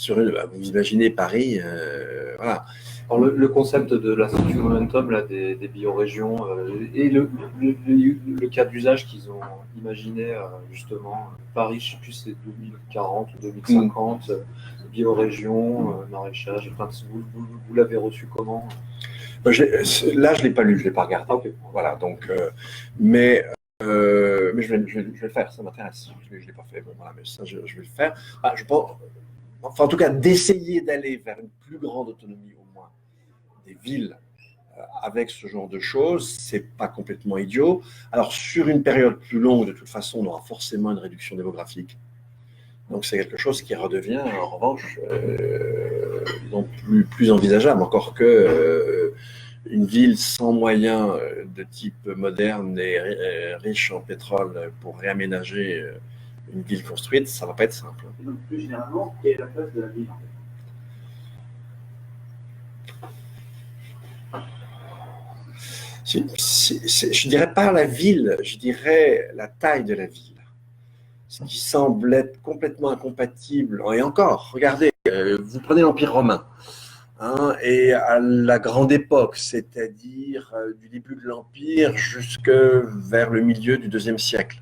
Vous imaginez Paris, voilà. Alors le concept de l'Institut Momentum, là, des biorégions, et le cas d'usage qu'ils ont imaginé, justement, Paris, je ne sais plus, c'est 2040 ou 2050, biorégion, maraîchage, enfin, vous l'avez reçu comment? Là, je ne l'ai pas lu, je ne l'ai pas regardé. Okay. Voilà, donc, mais je vais le faire, ça m'intéresse. Je ne l'ai pas fait, bon, voilà, mais ça, je vais le faire. Je pense, enfin, en tout cas, d'essayer d'aller vers une plus grande autonomie, au moins, des villes avec ce genre de choses, c'est pas complètement idiot. Alors, sur une période plus longue, de toute façon, on aura forcément une réduction démographique. Donc, c'est quelque chose qui redevient, en revanche, plus envisageable, encore que une ville sans moyens de type moderne et riche en pétrole pour réaménager une ville construite, ça ne va pas être simple. Et donc, plus généralement, quelle est la place de la ville en fait? Je dirais pas la ville, je dirais la taille de la ville. Ce qui semble être complètement incompatible. Et encore, regardez, vous prenez l'Empire romain, hein, et à la grande époque, c'est-à-dire du début de l'Empire jusque vers le milieu du IIe siècle.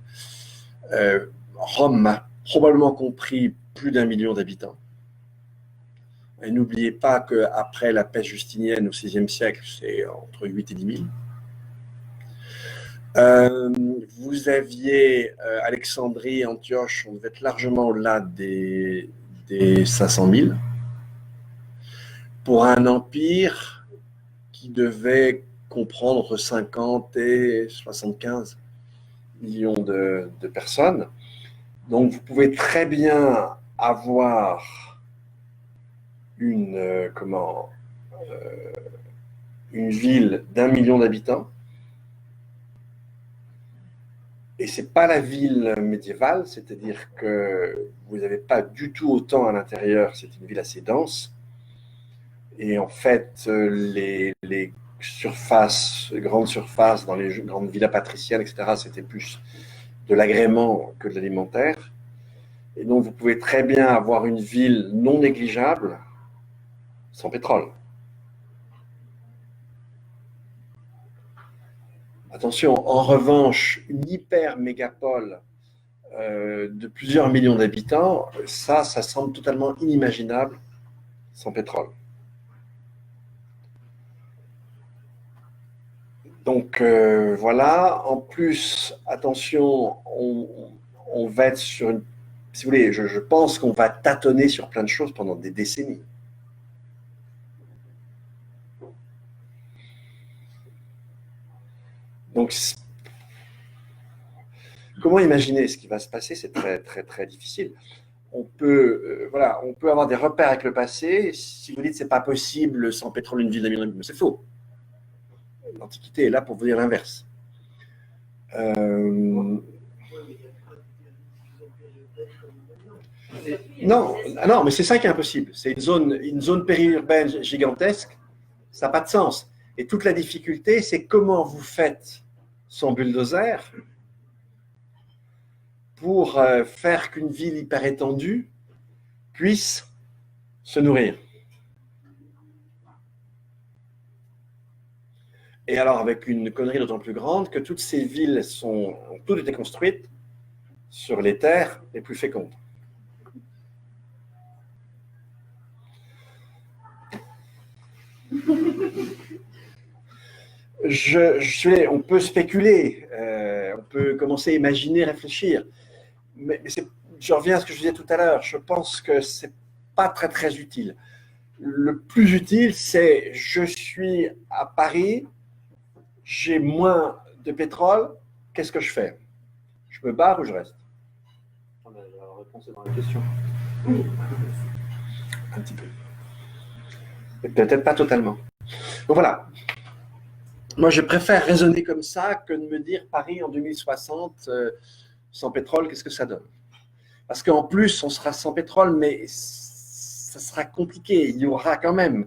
Rome a probablement compris plus d'1 million d'habitants. Et n'oubliez pas qu'après la peste justinienne au VIe siècle, c'est entre 8 et 10 000. Vous aviez Alexandrie, Antioche, on devait être largement au-delà des 500 000. Pour un empire qui devait comprendre entre 50 et 75 millions de personnes. Donc vous pouvez très bien avoir une ville d'1 million d'habitants Et ce n'est pas la ville médiévale, c'est-à-dire que vous n'avez pas du tout autant à l'intérieur, c'est une ville assez dense. Et en fait, les surfaces, les grandes surfaces dans les grandes villas patriciennes, etc., c'était plus de l'agrément que de l'alimentaire. Et donc, vous pouvez très bien avoir une ville non négligeable sans pétrole. Attention, en revanche, une hyper mégapole de plusieurs millions d'habitants, ça semble totalement inimaginable sans pétrole. Donc voilà, en plus, attention, on va être sur une... Si vous voulez, je pense qu'on va tâtonner sur plein de choses pendant des décennies. Donc, comment imaginer ce qui va se passer? C'est très, très, très difficile. On peut avoir des repères avec le passé. Si vous dites que ce n'est pas possible sans pétrole une ville d'un c'est faux. L'Antiquité est là pour vous dire l'inverse. Non, mais c'est ça qui est impossible. C'est une zone périurbaine gigantesque, ça n'a pas de sens. Et toute la difficulté, c'est comment vous faites son bulldozer pour faire qu'une ville hyper étendue puisse se nourrir. Et alors, avec une connerie d'autant plus grande que toutes ces villes ont toutes été construites sur les terres les plus fécondes. On peut spéculer, on peut commencer à imaginer, réfléchir. Mais je reviens à ce que je disais tout à l'heure. Je pense que ce n'est pas très, très utile. Le plus utile, c'est je suis à Paris, j'ai moins de pétrole, qu'est-ce que je fais? Je me barre ou je reste? La réponse est dans la question. Un petit peu. Et peut-être pas totalement. Donc voilà. Moi, je préfère raisonner comme ça que de me dire Paris en 2060, sans pétrole, qu'est-ce que ça donne? Parce qu'en plus, on sera sans pétrole, mais ça sera compliqué. Il y aura quand même,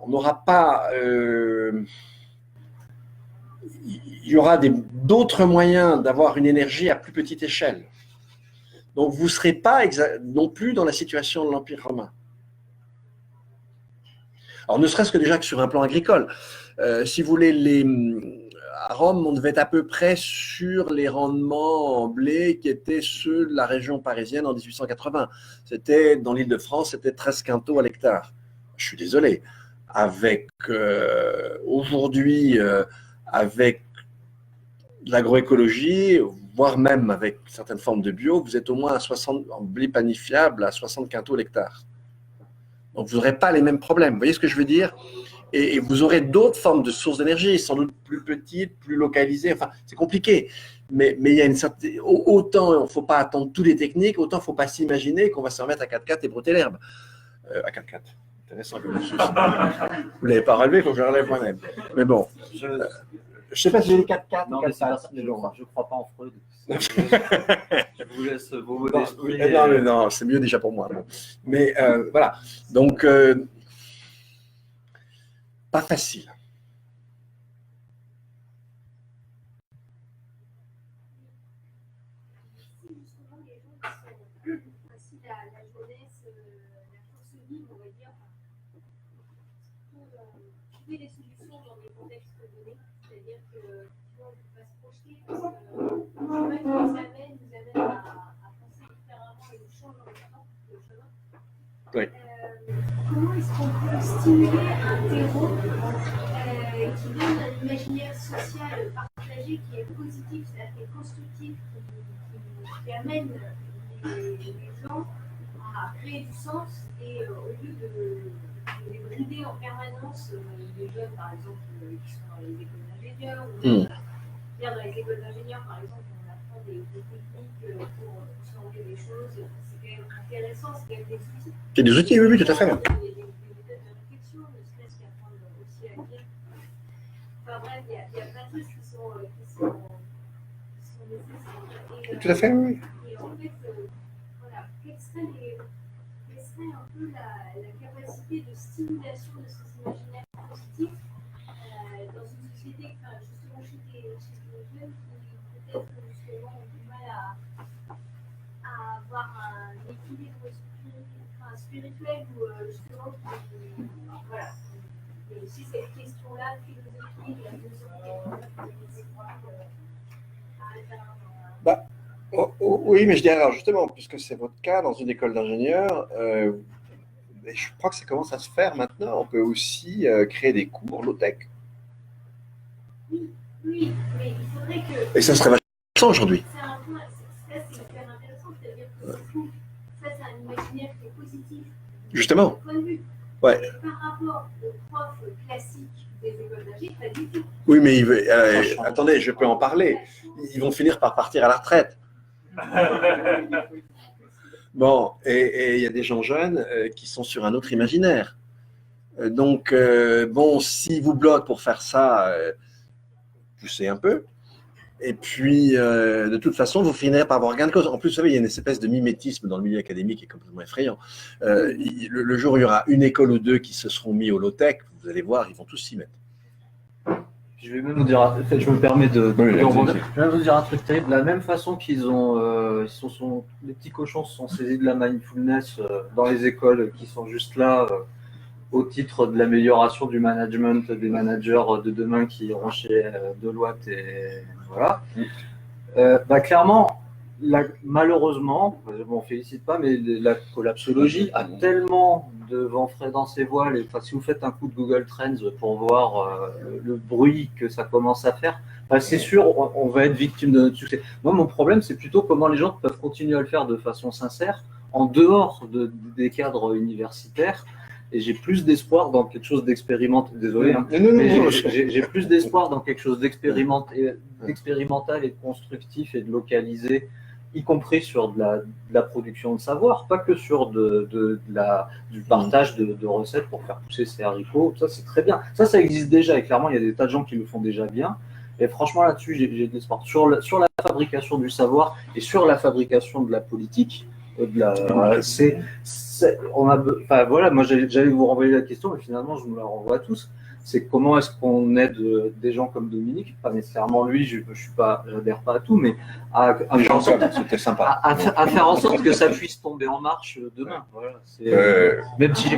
on n'aura pas, il y aura d'autres moyens d'avoir une énergie à plus petite échelle. Donc, vous ne serez pas non plus dans la situation de l'Empire romain. Alors, ne serait-ce que déjà que sur un plan agricole. Si vous voulez, à Rome, on devait être à peu près sur les rendements en blé qui étaient ceux de la région parisienne en 1880. C'était, dans l'Île-de-France, c'était 13 quintaux à l'hectare. Je suis désolé. Avec aujourd'hui, avec l'agroécologie, voire même avec certaines formes de bio, vous êtes au moins à 60, en blé panifiable à 60 quintaux l'hectare. Donc, vous n'aurez pas les mêmes problèmes. Vous voyez ce que je veux dire? Et vous aurez d'autres formes de sources d'énergie, sans doute plus petites, plus localisées. Enfin, c'est compliqué. Mais il y a une certaine... Autant il ne faut pas attendre toutes les techniques, autant il ne faut pas s'imaginer qu'on va se remettre à 4x4 et brouter l'herbe. À 4x4. Intéressant comme chose. Vous ne l'avez pas relevé, il faut que je le relève moi-même. Mais bon. Je ne sais pas si j'ai les 4x4. Non, mais je ne crois pas en Freud. Je vous laisse vos mots d'esprit. Non, c'est mieux déjà pour moi. Bon. Mais voilà. Donc, pas facile. Trouver des solutions dans des contextes donnés, c'est-à-dire que on ne peut pas se projeter parce que le chemin qui nous amène à penser différemment et nous change dans le chemin. Oui. Comment est-ce qu'on peut stimuler un terreau qui donne un imaginaire social partagé qui est positif, c'est-à-dire qui est constructif, qui amène les gens à créer du sens et au lieu de les brider en permanence, les jeunes par exemple qui sont dans les écoles d'ingénieurs, ou bien dans les écoles d'ingénieurs par exemple on apprend des techniques pour changer les choses, c'est quand même intéressant, c'est quand même des outils. C'est des outils, oui, tout à fait. Des méthodes de réflexion, ne serait-ce qu'apprendre aussi à lire. Enfin bref, il y a plein de choses qui sont nécessaire. Tout à fait, oui. Et en fait, voilà, quelle serait un peu la capacité de stimulation de ces imaginaires positifs dans une société, enfin, justement chez les jeunes qui peut-être justement ont du mal à avoir un équilibre spirituel ou justement voilà. Il y a aussi cette question-là philosophique, la philosophie Oui, mais je dirais alors justement, puisque c'est votre cas dans une école d'ingénieurs, je crois que ça commence à se faire maintenant. On peut aussi créer des cours low-tech. Oui, mais il faudrait que. Et ça serait vachement aujourd'hui. C'est un point, ça c'est hyper intéressant, c'est-à-dire que du coup, ça c'est un imaginaire qui est positif. Justement. Point de vue. Ouais. Mais par rapport aux profs classiques des écoles d'ingé, pas du tout. Oui, mais attendez, je peux en parler. Ils vont finir par partir à la retraite. Bon, et il y a des gens jeunes qui sont sur un autre imaginaire. Donc, bon, si vous bloquez pour faire ça, poussez un peu. Et puis, de toute façon, vous finirez par avoir gain de cause. En plus, vous savez, il y a une espèce de mimétisme dans le milieu académique qui est complètement effrayant. Le jour où il y aura une école ou deux qui se seront mis au low-tech, vous allez voir, ils vont tous s'y mettre. Je vais même vous dire, en fait, je me permets de Oui, je vais même vous dire un truc terrible. De la même façon qu'ils ont, les petits cochons se sont saisis de la mindfulness dans les écoles qui sont juste là au titre de l'amélioration du management des managers de demain qui iront chez Deloitte et voilà. Bah, clairement, malheureusement, bon, on ne félicite pas, mais la collapsologie a tellement de vent frais dans ses voiles. Enfin, si vous faites un coup de Google Trends pour voir le bruit que ça commence à faire, bah, c'est sûr, on va être victime de notre succès. Moi, mon problème, c'est plutôt comment les gens peuvent continuer à le faire de façon sincère, en dehors des cadres universitaires. Et j'ai plus d'espoir dans quelque chose d'expérimental. Désolé, hein, mais j'ai plus d'espoir dans quelque chose d'expérimental et de constructif et de localisé, y compris sur de la production de savoir, pas que sur du partage de recettes pour faire pousser ses haricots. Ça, c'est très bien. Ça existe déjà. Et clairement, il y a des tas de gens qui le font déjà bien. Et franchement, là-dessus, j'ai de l'espoir. Sur la fabrication du savoir et sur la fabrication de la politique, voilà, moi j'allais vous renvoyer la question, mais finalement je me la renvoie à tous. C'est comment est-ce qu'on aide des gens comme Dominique, pas nécessairement lui, j'adhère pas à tout, mais à faire en sorte que ça puisse tomber en marche demain. Voilà, même si j'ai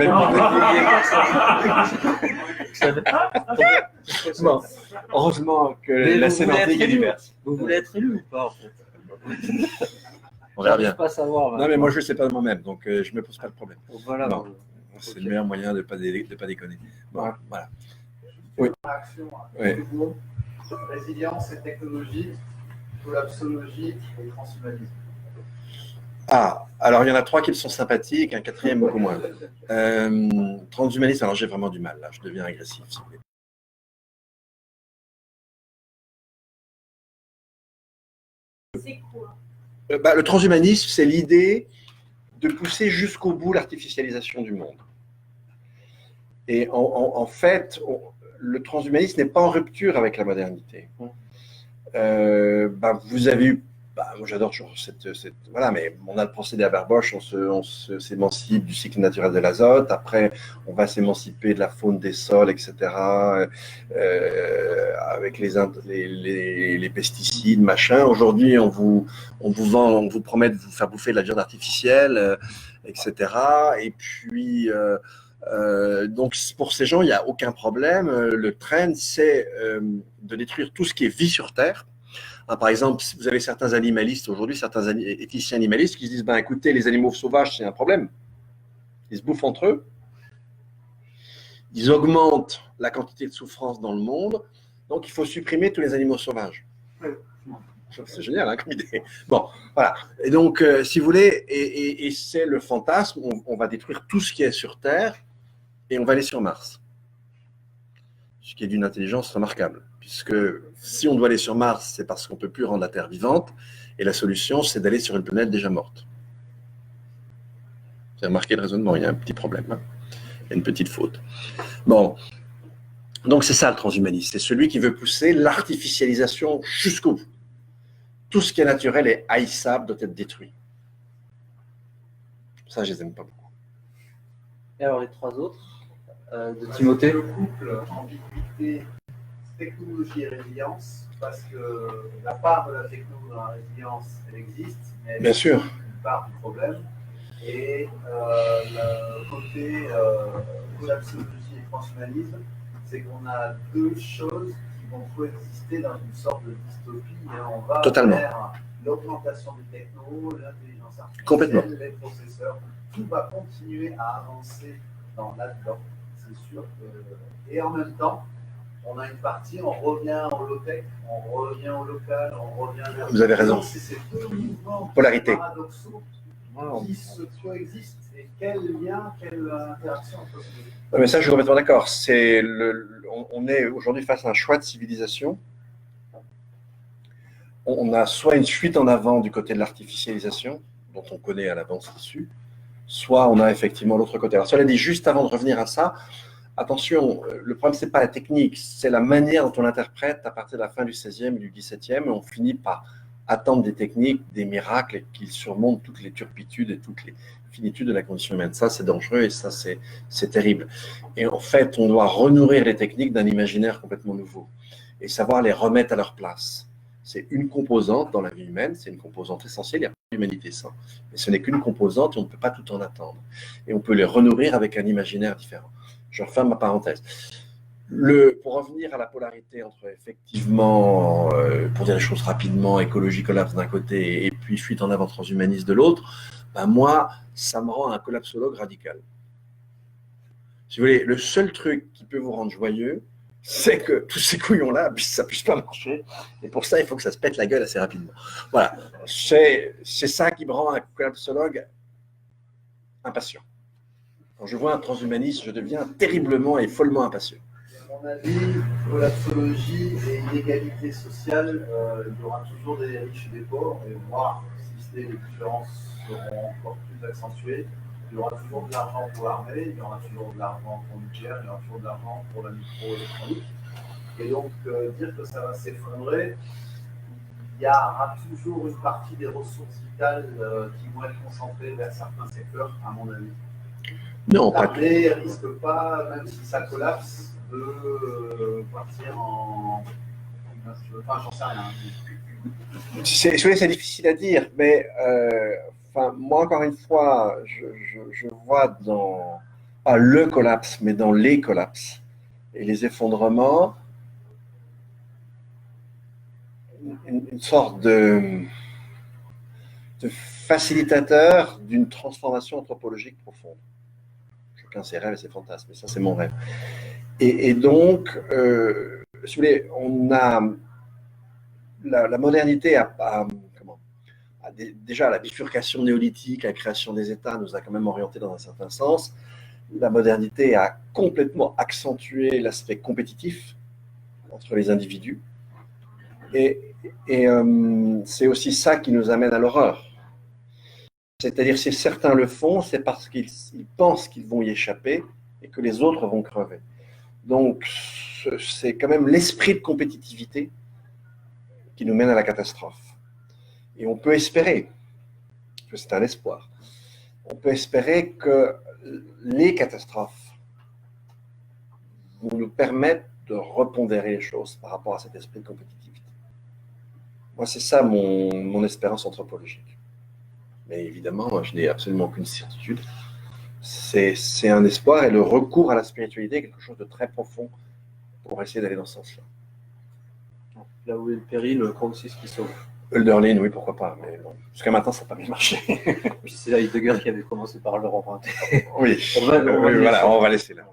Bon, heureusement que la sémantique est diverse. Vous voulez être élu ou pas en fait? On verra bien. Pas savoir, non, mais moi, je ne sais pas de moi-même, donc je ne me pose pas de problème. Voilà. Non, c'est le meilleur moyen de ne pas déconner. Bon, ouais. Voilà. Oui. Réaction résilience et technologie, collapsologie et transhumanisme. Ah, alors il y en a 3 qui me sont sympathiques, un 4e beaucoup moins. Transhumanisme, alors j'ai vraiment du mal, là, je deviens agressif, s'il vous plaît. C'est quoi? Le transhumanisme, c'est l'idée de pousser jusqu'au bout l'artificialisation du monde. Et en fait, le transhumanisme n'est pas en rupture avec la modernité. Vous avez eu, moi j'adore toujours voilà, mais on a le procédé à Haber-Bosch, on s'émancipe du cycle naturel de l'azote, après on va s'émanciper de la faune des sols, etc., avec les pesticides, machin. Aujourd'hui, on vous promet de vous faire bouffer de la viande artificielle, etc. Et puis, donc pour ces gens, il n'y a aucun problème. Le trend, c'est de détruire tout ce qui est vie sur Terre. Par exemple, vous avez certains animalistes aujourd'hui, certains éthiciens animalistes qui se disent, écoutez, les animaux sauvages, c'est un problème. Ils se bouffent entre eux. Ils augmentent la quantité de souffrance dans le monde. Donc, il faut supprimer tous les animaux sauvages. C'est génial, hein, comme idée. Bon, voilà. Et donc, si vous voulez, et c'est le fantasme, on va détruire tout ce qui est sur Terre et on va aller sur Mars. Ce qui est d'une intelligence remarquable. Puisque si on doit aller sur Mars, c'est parce qu'on ne peut plus rendre la Terre vivante. Et la solution, c'est d'aller sur une planète déjà morte. Vous avez remarqué le raisonnement, il y a un petit problème. Hein, il y a une petite faute. Bon. Donc c'est ça le transhumanisme. C'est celui qui veut pousser l'artificialisation jusqu'au bout. tout ce qui est naturel et haïssable doit être détruit. Ça, je les aime pas beaucoup. Et alors les trois autres de Timothée. Le couple ambiguïté, technologie et résilience, parce que la part de la technologie dans la résilience, elle existe, mais Bien sûr. une part du problème. Et le côté collapsologie et transhumanisme, c'est qu'on a deux choses qui vont coexister dans une sorte de dystopie. Et on va Totalement. vers l'augmentation des technos, l'intelligence Complètement. artificielle, les processeurs. Tout va continuer à avancer là-dedans, c'est sûr. Et en même temps, on a une partie, on revient au low-tech, on revient au local, on revient vers... Vous avez raison. C'est ces deux mouvements Polarité. paradoxaux qui se coexistent. Et quel lien, quelle interaction entre ces deux? Ouais, mais ça, je suis complètement d'accord. On est aujourd'hui face à un choix de civilisation. On a soit une fuite en avant du côté de l'artificialisation, dont on connaît à l'avance l'issue, soit on a effectivement l'autre côté. Alors, cela dit, juste avant de revenir à ça, attention, le problème, ce n'est pas la technique, c'est la manière dont on l'interprète à partir de la fin du XVIe et du XVIIe, et on finit par attendre des techniques, des miracles qui surmontent toutes les turpitudes et toutes les finitudes de la condition humaine. Ça, c'est dangereux et ça, c'est terrible. Et en fait, on doit renourrir les techniques d'un imaginaire complètement nouveau et savoir les remettre à leur place. C'est une composante dans la vie humaine, c'est une composante essentielle, il n'y a pas d'humanité sans. Mais ce n'est qu'une composante et on ne peut pas tout en attendre. Et on peut les renourrir avec un imaginaire différent. Je referme ma parenthèse. Pour revenir à la polarité entre effectivement, pour dire les choses rapidement, écologie collapse d'un côté et puis fuite en avant transhumaniste de l'autre, ben moi, ça me rend un collapsologue radical. Si vous voulez, le seul truc qui peut vous rendre joyeux, c'est que tous ces couillons-là, ça ne puisse pas marcher. Et pour ça, il faut que ça se pète la gueule assez rapidement. Voilà. C'est ça qui me rend un collapsologue impatient. Quand je vois un transhumaniste, je deviens terriblement et follement impatient. À mon avis, collapsologie et inégalité sociale, il y aura toujours des riches et des pauvres, et voire, si les différences seront encore plus accentuées, il y aura toujours de l'argent pour l'armée, il y aura toujours de l'argent pour le nucléaire, il y aura toujours de l'argent pour la microélectronique. Et donc, dire que ça va s'effondrer, il y aura toujours une partie des ressources vitales qui vont être concentrées vers certains secteurs, à mon avis. Non, pas l'armée ne risque pas, même si ça collapse, de partir en... Enfin, j'en sais rien. C'est difficile à dire, mais moi, encore une fois, je vois dans, pas le collapse, mais dans les collapses et les effondrements, une sorte de facilitateur d'une transformation anthropologique profonde. Chacun ses rêves et ses fantasmes, mais ça, c'est mon rêve. Et donc, si vous voulez, on a la modernité déjà la bifurcation néolithique, la création des États nous a quand même orientés dans un certain sens. La modernité a complètement accentué l'aspect compétitif entre les individus. Et c'est aussi ça qui nous amène à l'horreur. C'est-à-dire, si certains le font, c'est parce qu'ils pensent qu'ils vont y échapper et que les autres vont crever. Donc, c'est quand même l'esprit de compétitivité qui nous mène à la catastrophe. Et on peut espérer, que c'est un espoir, on peut espérer que les catastrophes vont nous permettre de repondérer les choses par rapport à cet esprit de compétitivité. Moi, c'est ça mon espérance anthropologique. Mais évidemment, je n'ai absolument aucune certitude. C'est un espoir et le recours à la spiritualité est quelque chose de très profond pour essayer d'aller dans ce sens-là. Là où est le péril, le croit aussi ce qui sauve. Hölderlin, oui, pourquoi pas, mais bon, jusqu'à maintenant, ça n'a pas bien marché. Puis c'est là Heidegger qui avait commencé par le emprunter. Oui, on va laisser là.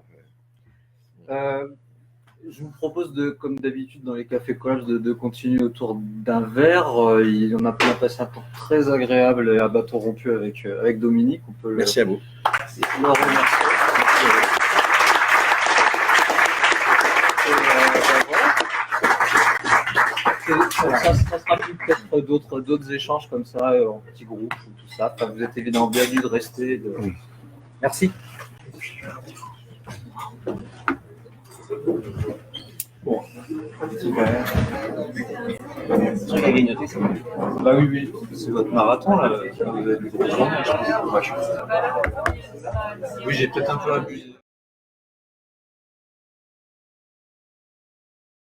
Je vous propose, comme d'habitude dans les cafés collage, de continuer autour d'un verre. On a passé un temps très agréable et à bâton rompu avec Dominique. Merci à vous. Merci. Le remercier. Ça sera plus peut-être d'autres échanges comme ça, en petits groupes ou tout ça. Enfin, vous êtes évidemment bienvenus de rester. Merci. Bon. Truc à grignoter, ça va. Bah oui, oui, c'est votre marathon là. Vous avez des journées, je pense. Oui, j'ai peut-être un peu abusé.